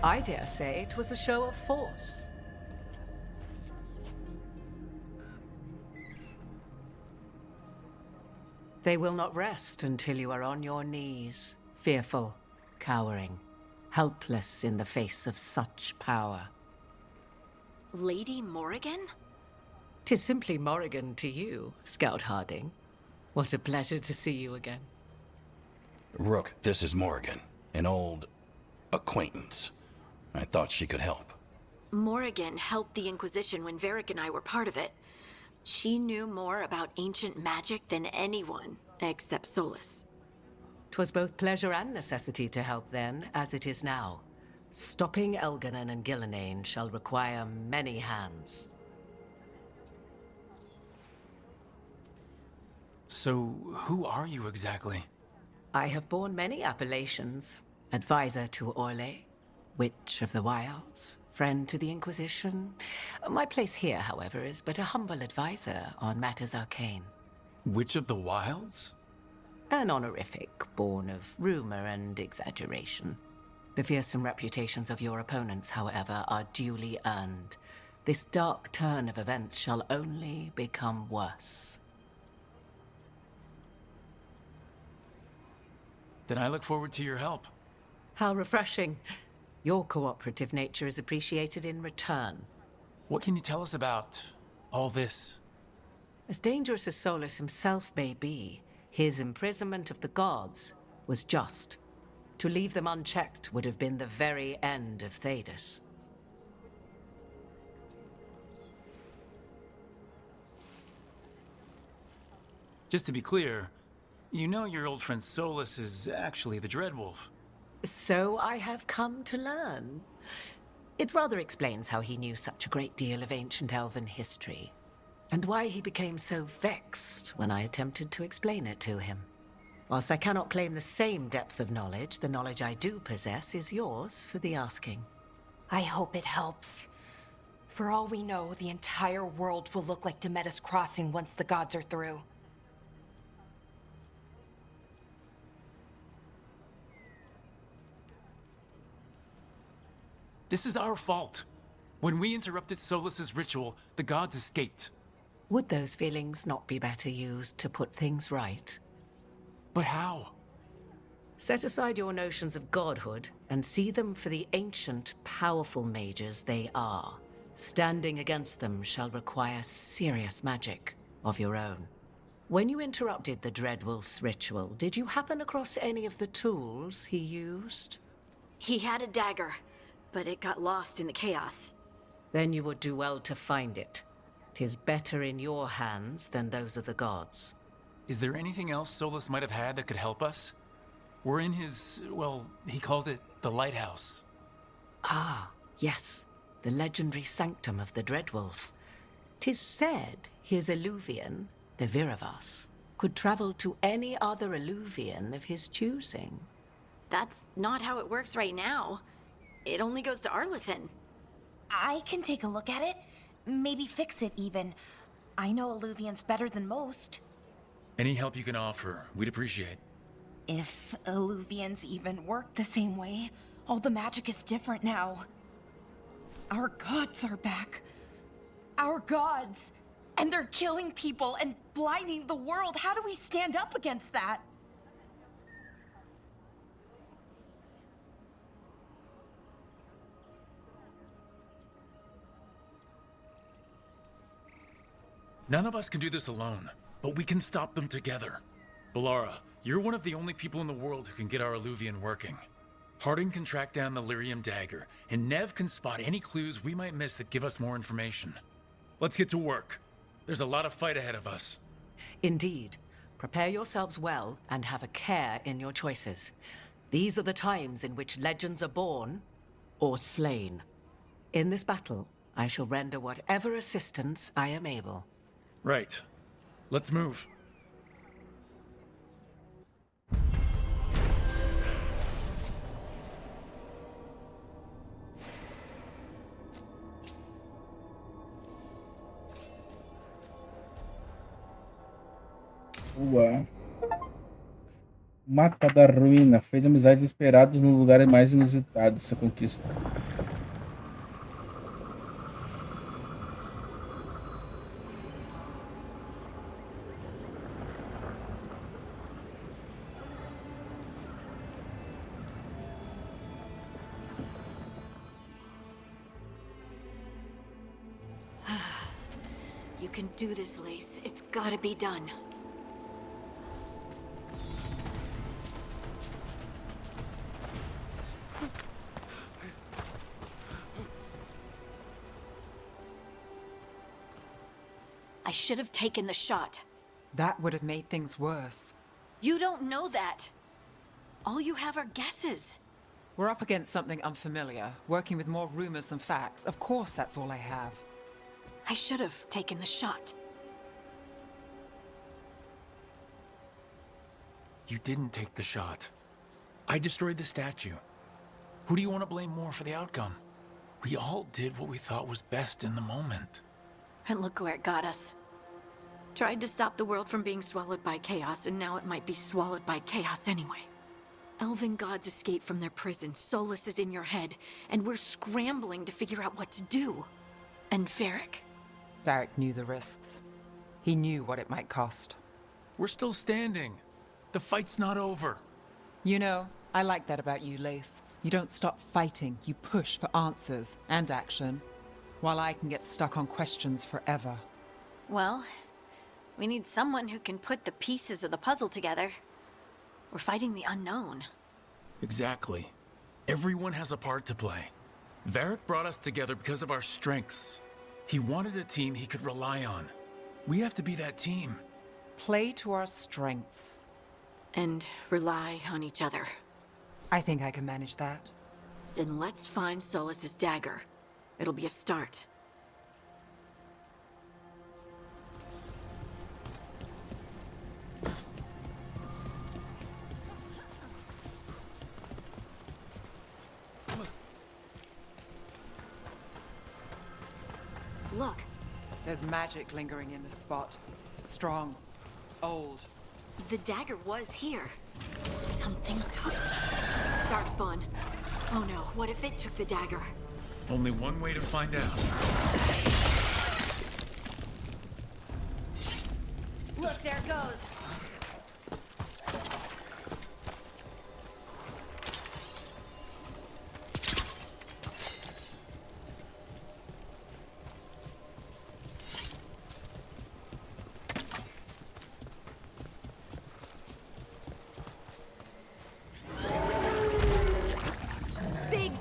I dare say it was a show of force. They will not rest until you are on your knees, fearful, cowering, helpless in the face of such power. Lady Morrigan? 'Tis simply Morrigan to you, Scout Harding. What a pleasure to see you again. Rook, this is Morrigan, an old acquaintance. I thought she could help. Morrigan helped the Inquisition when Varric and I were part of it. She knew more about ancient magic than anyone, except Solus. 'Twas both pleasure and necessity to help then, as it is now. Stopping Elganon and Gillenane shall require many hands. So, who are you exactly? I have borne many appellations. Advisor to Orlais, Witch of the Wilds, friend to the Inquisition. My place here, however, is but a humble advisor on matters arcane. Witch of the Wilds? An honorific born of rumor and exaggeration. The fearsome reputations of your opponents, however, are duly earned. This dark turn of events shall only become worse. Then I look forward to your help. How refreshing. Your cooperative nature is appreciated in return. What can you tell us about all this? As dangerous as Solus himself may be, his imprisonment of the gods was just. To leave them unchecked would have been the very end of Thedas. Just to be clear, you know your old friend Solus is actually the Dreadwolf. So I have come to learn. It rather explains how he knew such a great deal of ancient elven history, and why he became so vexed when I attempted to explain it to him. Whilst I cannot claim the same depth of knowledge, the knowledge I do possess is yours for the asking. I hope it helps. For all we know, the entire world will look like Demetis Crossing once the gods are through. This is our fault. When we interrupted Solus's ritual, the gods escaped. Would those feelings not be better used to put things right? But how? Set aside your notions of godhood and see them for the ancient, powerful mages they are. Standing against them shall require serious magic of your own. When you interrupted the Dreadwolf's ritual, did you happen across any of the tools he used? He had a dagger, but it got lost in the chaos. Then you would do well to find it. 'Tis better in your hands than those of the gods. Is there anything else Solus might have had that could help us? We're in his, well, he calls it the lighthouse. Ah, yes. The legendary sanctum of the Dreadwolf. 'Tis said his Eluvian, the Viravas, could travel to any other Eluvian of his choosing. That's not how it works right now. It only goes to Arlethan. I can take a look at it. Maybe fix it, even. I know Alluvians better than most. Any help you can offer, we'd appreciate. If Alluvians even work the same way, all the magic is different now. Our gods are back. Our gods! And they're killing people and blinding the world. How do we stand up against that? None of us can do this alone, but we can stop them together. Bellara, you're one of the only people in the world who can get our Alluvian working. Harding can track down the Lyrium dagger, and Nev can spot any clues we might miss that give us more information. Let's get to work. There's a lot of fight ahead of us. Indeed. Prepare yourselves well and have a care in your choices. These are the times in which legends are born or slain. In this battle, I shall render whatever assistance I am able. Right. Let's move. Boa. Mata da Ruína. Fez amizades inesperadas nos lugares mais inusitados dessa conquista. You can do this, Lace. It's gotta be done. I should have taken the shot. That would have made things worse. You don't know that. All you have are guesses. We're up against something unfamiliar, working with more rumors than facts. Of course, that's all I have. I should have taken the shot. You didn't take the shot. I destroyed the statue. Who do you want to blame more for the outcome? We all did what we thought was best in the moment. And look where it got us. Tried to stop the world from being swallowed by chaos, and now it might be swallowed by chaos anyway. Elven gods escaped from their prison, Solus is in your head, and we're scrambling to figure out what to do. And Varric. Varric knew the risks. He knew what it might cost. We're still standing. The fight's not over. You know, I like that about you, Lace. You don't stop fighting, you push for answers and action, while I can get stuck on questions forever. Well, we need someone who can put the pieces of the puzzle together. We're fighting the unknown. Exactly. Everyone has a part to play. Varric brought us together because of our strengths. He wanted a team he could rely on. We have to be that team. Play to our strengths. And rely on each other. I think I can manage that. Then let's find Solus's dagger. It'll be a start. Look. There's magic lingering in this spot. Strong. Old. The dagger was here. Something took it. Darkspawn. Oh no, what if it took the dagger? Only one way to find out. Look, there it goes.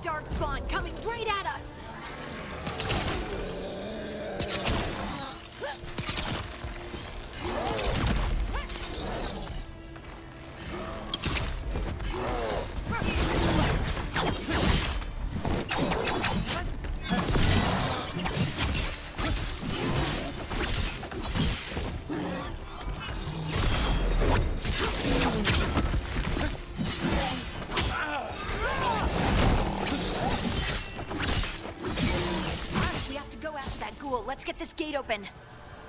Darkspawn coming right at us! gate open.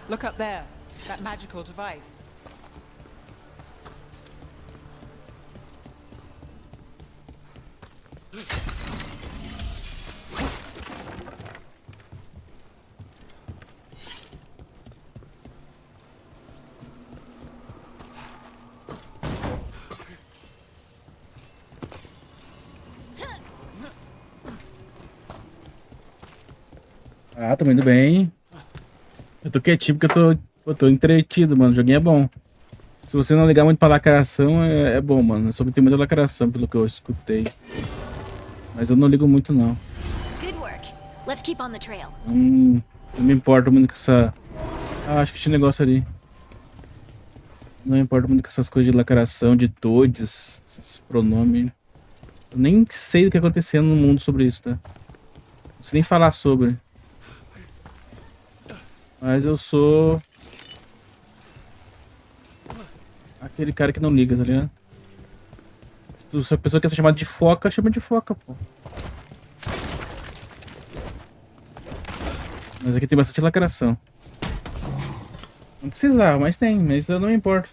Look up there. That magical device. Ah, tô indo bem. Eu tô quietinho porque eu tô entretido, mano. O joguinho é bom. Se você não ligar muito pra lacração, é bom, mano. Só que tem muita lacração, pelo que eu escutei. Mas eu não ligo muito, não. Good work. Let's keep on the trail. Não me importo muito com essa... Ah, acho que tinha negócio ali. Não me importo muito com essas coisas de lacração, de todes, esses pronomes. Eu nem sei o que aconteceu no mundo sobre isso, tá? Não sei nem falar sobre. Mas eu sou... aquele cara que não liga, tá ligado? Se a pessoa quer ser chamada de foca, chama de foca, pô. Mas aqui tem bastante lacração. Não precisava, mas tem, mas eu não me importo.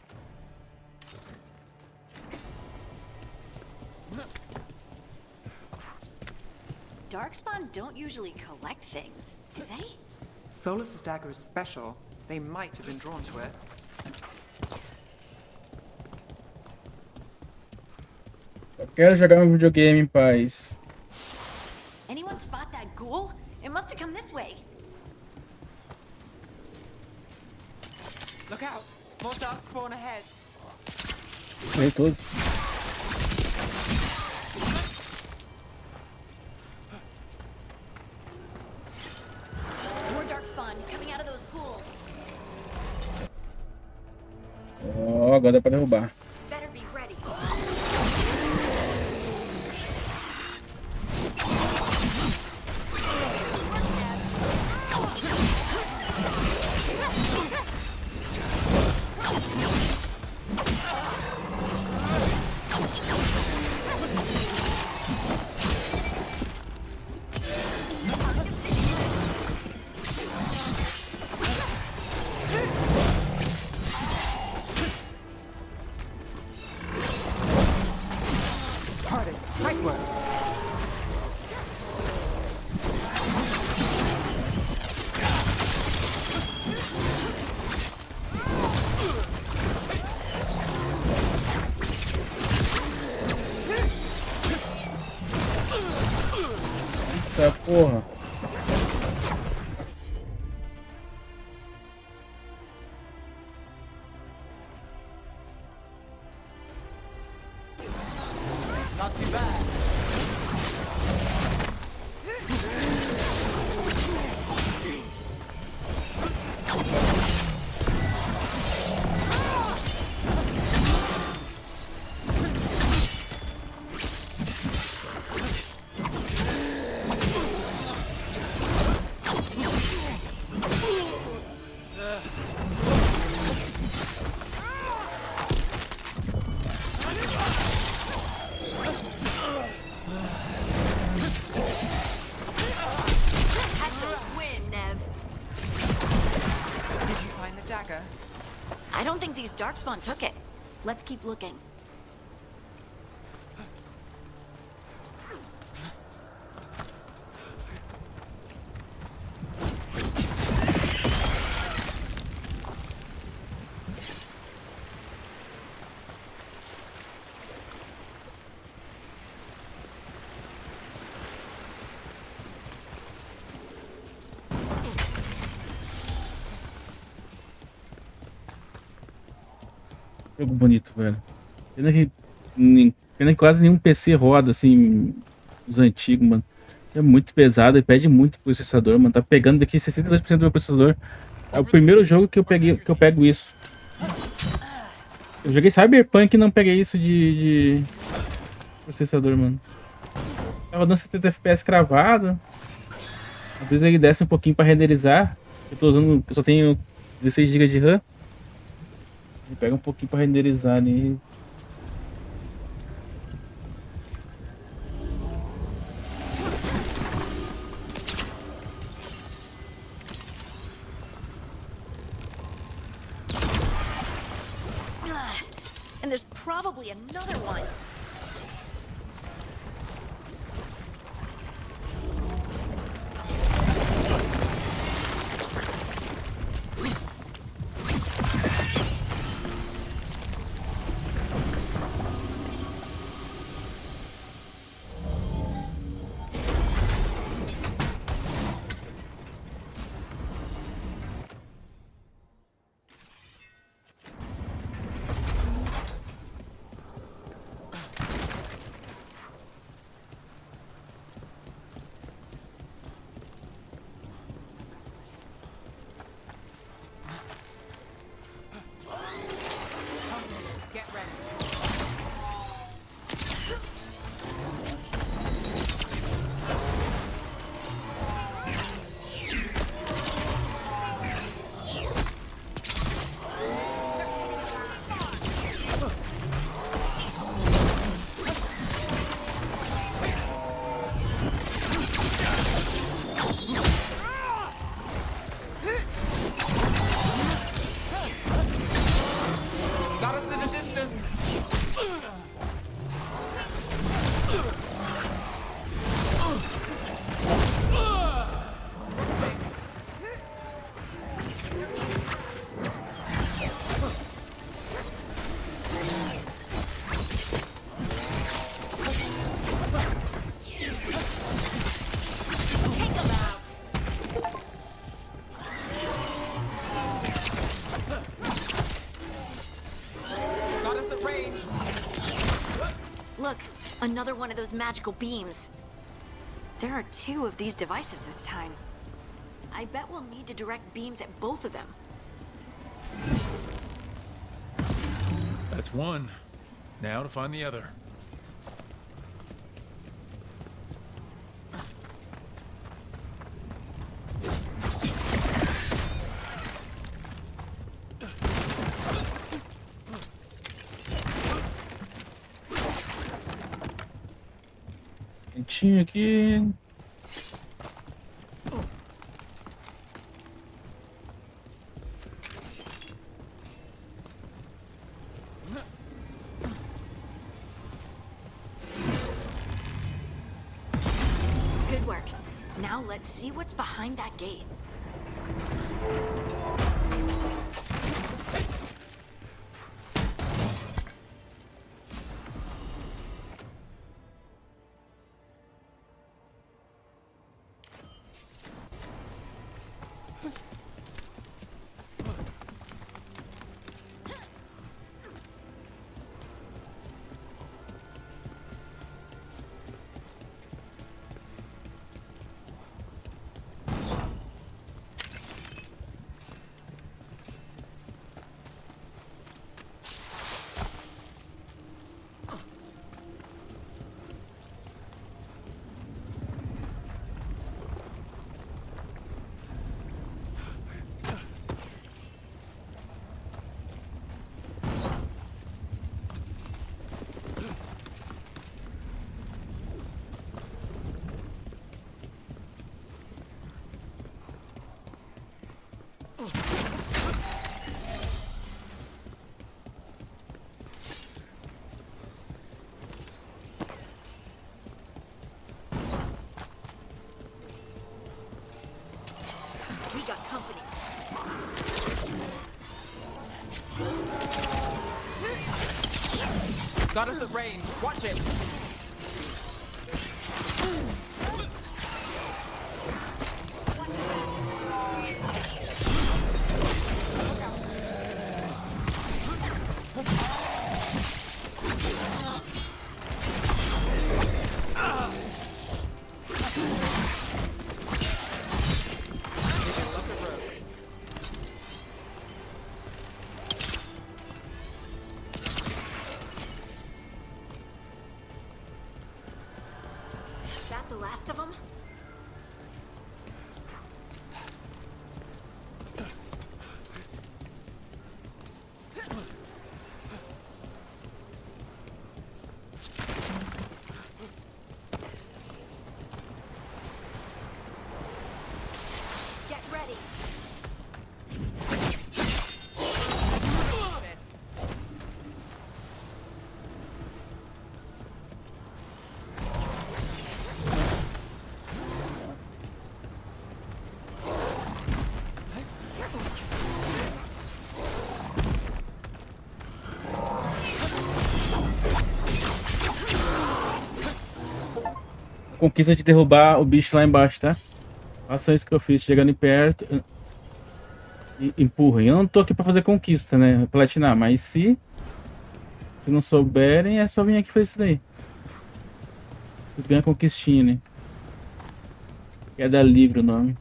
Darkspawn don't usually collect things, do they? Solus's dagger is special. They might have been drawn to it. Eu quero jogar meu videogame em paz. Anyone spot that ghoul? It must have come this way. Look out! More darkspawn ahead. Morri todos. More darkspawn coming out of those pools. Oh, agora dá pra derrubar. Better be ready. Eita porra. Not too bad. I don't think these darkspawn took it. Let's keep looking. Jogo bonito, velho. Pena que quase nenhum PC roda, assim, os antigos, mano. É muito pesado e pede muito processador, mano. Tá pegando daqui 62% do meu processador. É o primeiro jogo que eu pego isso. Eu joguei Cyberpunk e não peguei isso de processador, mano. Tá rodando 70 FPS cravado. Às vezes ele desce um pouquinho pra renderizar. Eu só tenho 16 GB de RAM. Ele pega um pouquinho pra renderizar ali. And there's probably another one. Look, another one of those magical beams. There are 2 of these devices this time. I bet we'll need to direct beams at both of them. That's one. Now to find the other. Quentinho aqui. Good work. Now let's see what's behind that gate. We got company. Got us at range. Watch it. That the last of them? Get ready. conquista de derrubar o bicho lá embaixo, tá? Façam isso que eu fiz, chegando perto. E empurrem. Eu não tô aqui pra fazer conquista, né? Platinar, mas se não souberem, é só vir aqui fazer isso daí. Vocês ganham a conquistinha, né? Queda livre o nome.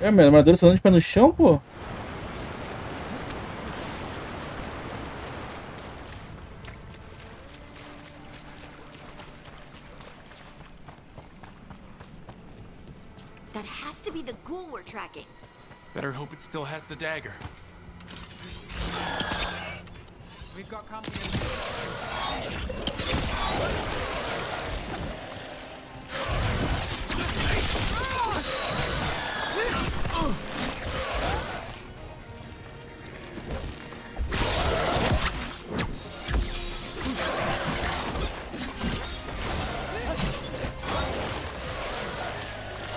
É, meu armadura só anda de pé no chão, pô. That has to be the ghoul we're tracking. Better hope it still has the dagger. We've got company.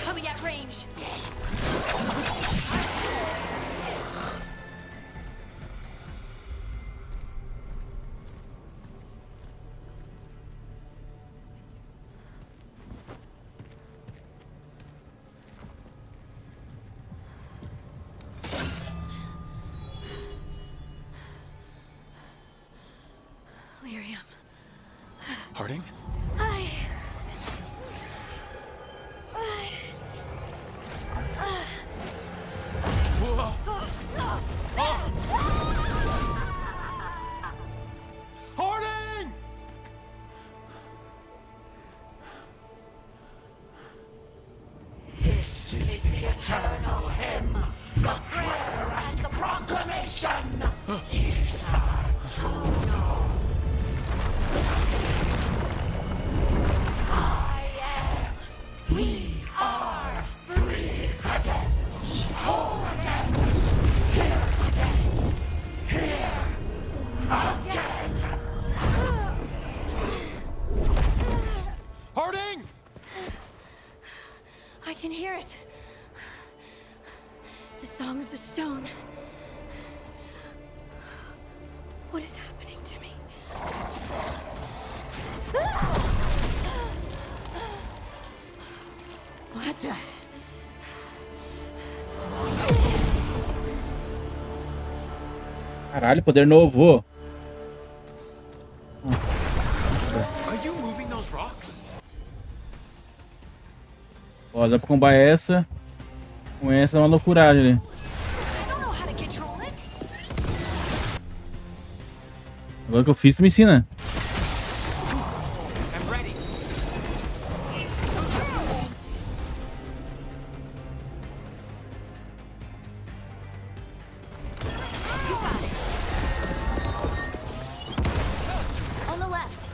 Coming at range. Lyrium. Harding? Harding! This is the eternal hymn, the prayer and the proclamation. Is to know. I am. We are free again. Whole again. Here again. Here again. Harding! I can hear it. The song of the stone. What is happening to me? What the? Caralho, poder novo. Are you moving those rocks? Ó, dá pra combar essa. Com essa é uma loucuragem, né? Agora que eu fiz, tu me ensina. On the left.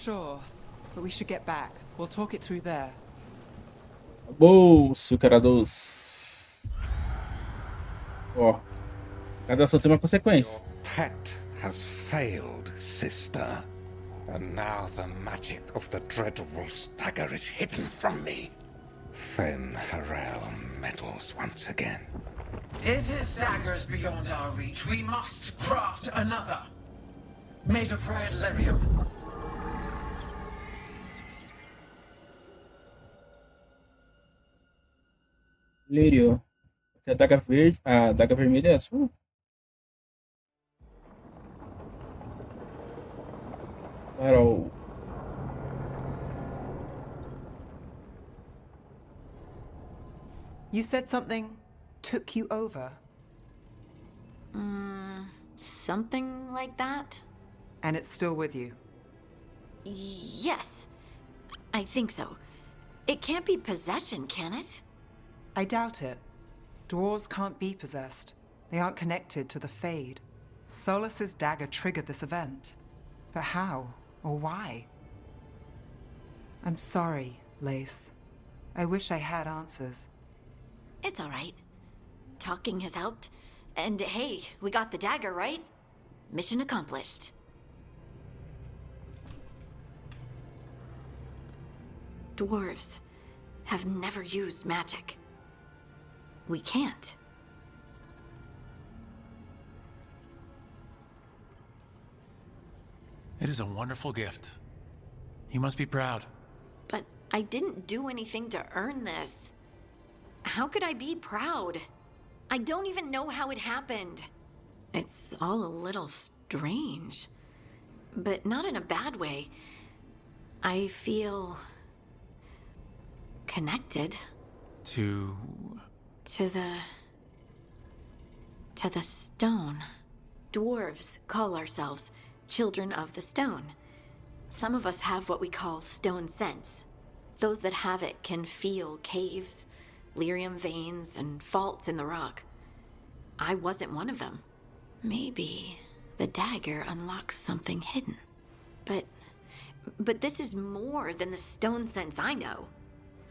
sure, but we should get back. We'll talk it through there. Bolso, cara dos. Ó, cada ação tem uma consequência. Pet has failed, sister. And now the magic of the Dreadwolf's dagger is hidden from me. Fen Harel meddles once again. If his dagger's beyond our reach, we must craft another. Made of red lyrium. Lírio. A daga verde. A daga vermelha é azul. Farol. You said something took you over. Something like that? And it's still with you? Yes. I think so. It can't be possession, can it? I doubt it. Dwarves can't be possessed. They aren't connected to the Fade. Solus's dagger triggered this event. But how? Or why? I'm sorry, Lace. I wish I had answers. It's all right. Talking has helped. And hey, we got the dagger, right? Mission accomplished. Dwarves have never used magic. We can't. It is a wonderful gift. You must be proud. But I didn't do anything to earn this. How could I be proud? I don't even know how it happened. It's all a little strange. But not in a bad way. I feel connected. To the stone. Dwarves call ourselves children of the stone. Some of us have what we call stone sense. Those that have it can feel caves, lyrium veins, and faults in the rock. I wasn't one of them. Maybe the dagger unlocks something hidden. But this is more than the stone sense I know.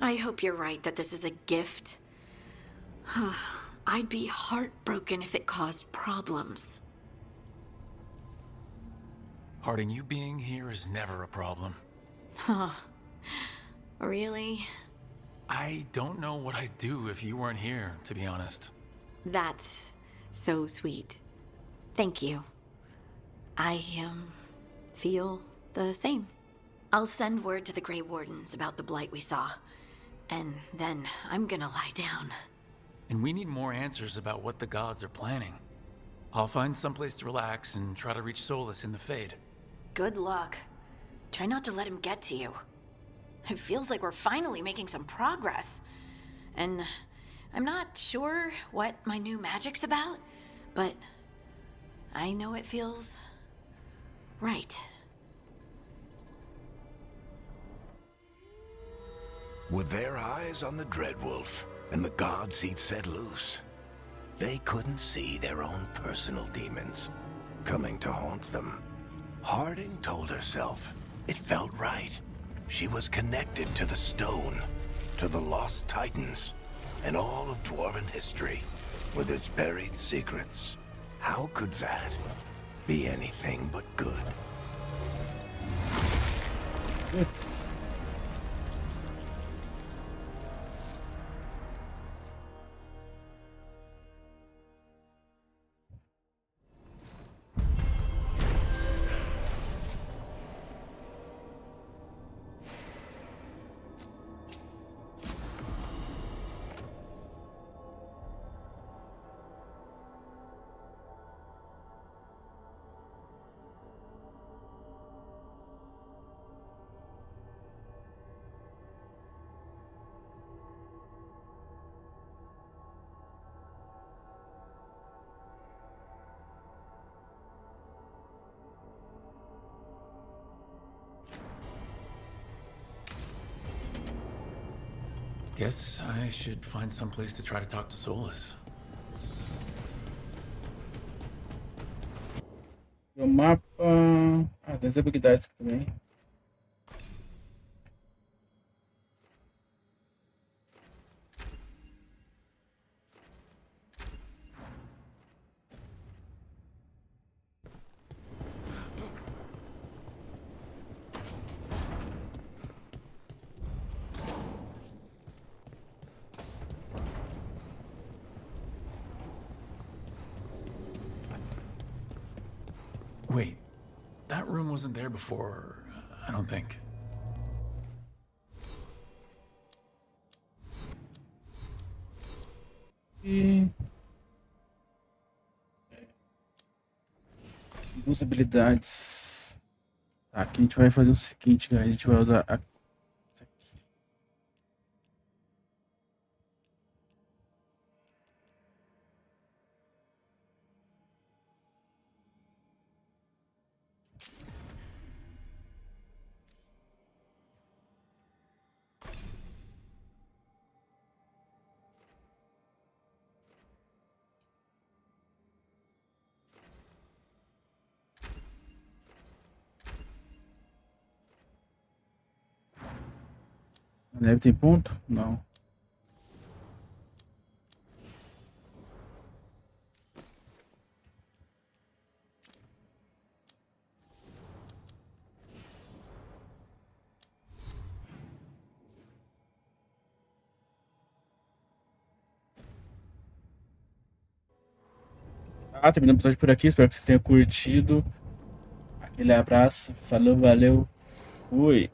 I hope you're right that this is a gift. I'd be heartbroken if it caused problems. Harding, you being here is never a problem. Huh. Really? I don't know what I'd do if you weren't here, to be honest. That's so sweet. Thank you. I, feel the same. I'll send word to the Grey Wardens about the blight we saw. And then I'm gonna lie down. And we need more answers about what the gods are planning. I'll find someplace to relax and try to reach Solus in the Fade. Good luck. Try not to let him get to you. It feels like we're finally making some progress. And I'm not sure what my new magic's about, but I know it feels right. With their eyes on the Dreadwolf and the gods he'd set loose, they couldn't see their own personal demons coming to haunt them. Harding told herself it felt right. She was connected to the stone, to the lost titans, and all of dwarven history, with its buried secrets. How could that be anything but good? Putz. Guess I should find someplace to try to talk to Solus. O mapa. Ah, tem as habilidades aqui também. Wait, that room wasn't there before, I don't think. E... Duas habilidades. Tá, aqui a gente vai fazer o seguinte, galera. A gente vai usar isso aqui. A neve tem ponto? Não. Terminando o episódio por aqui. Espero que vocês tenham curtido. Aquele abraço. Falou, valeu. Fui.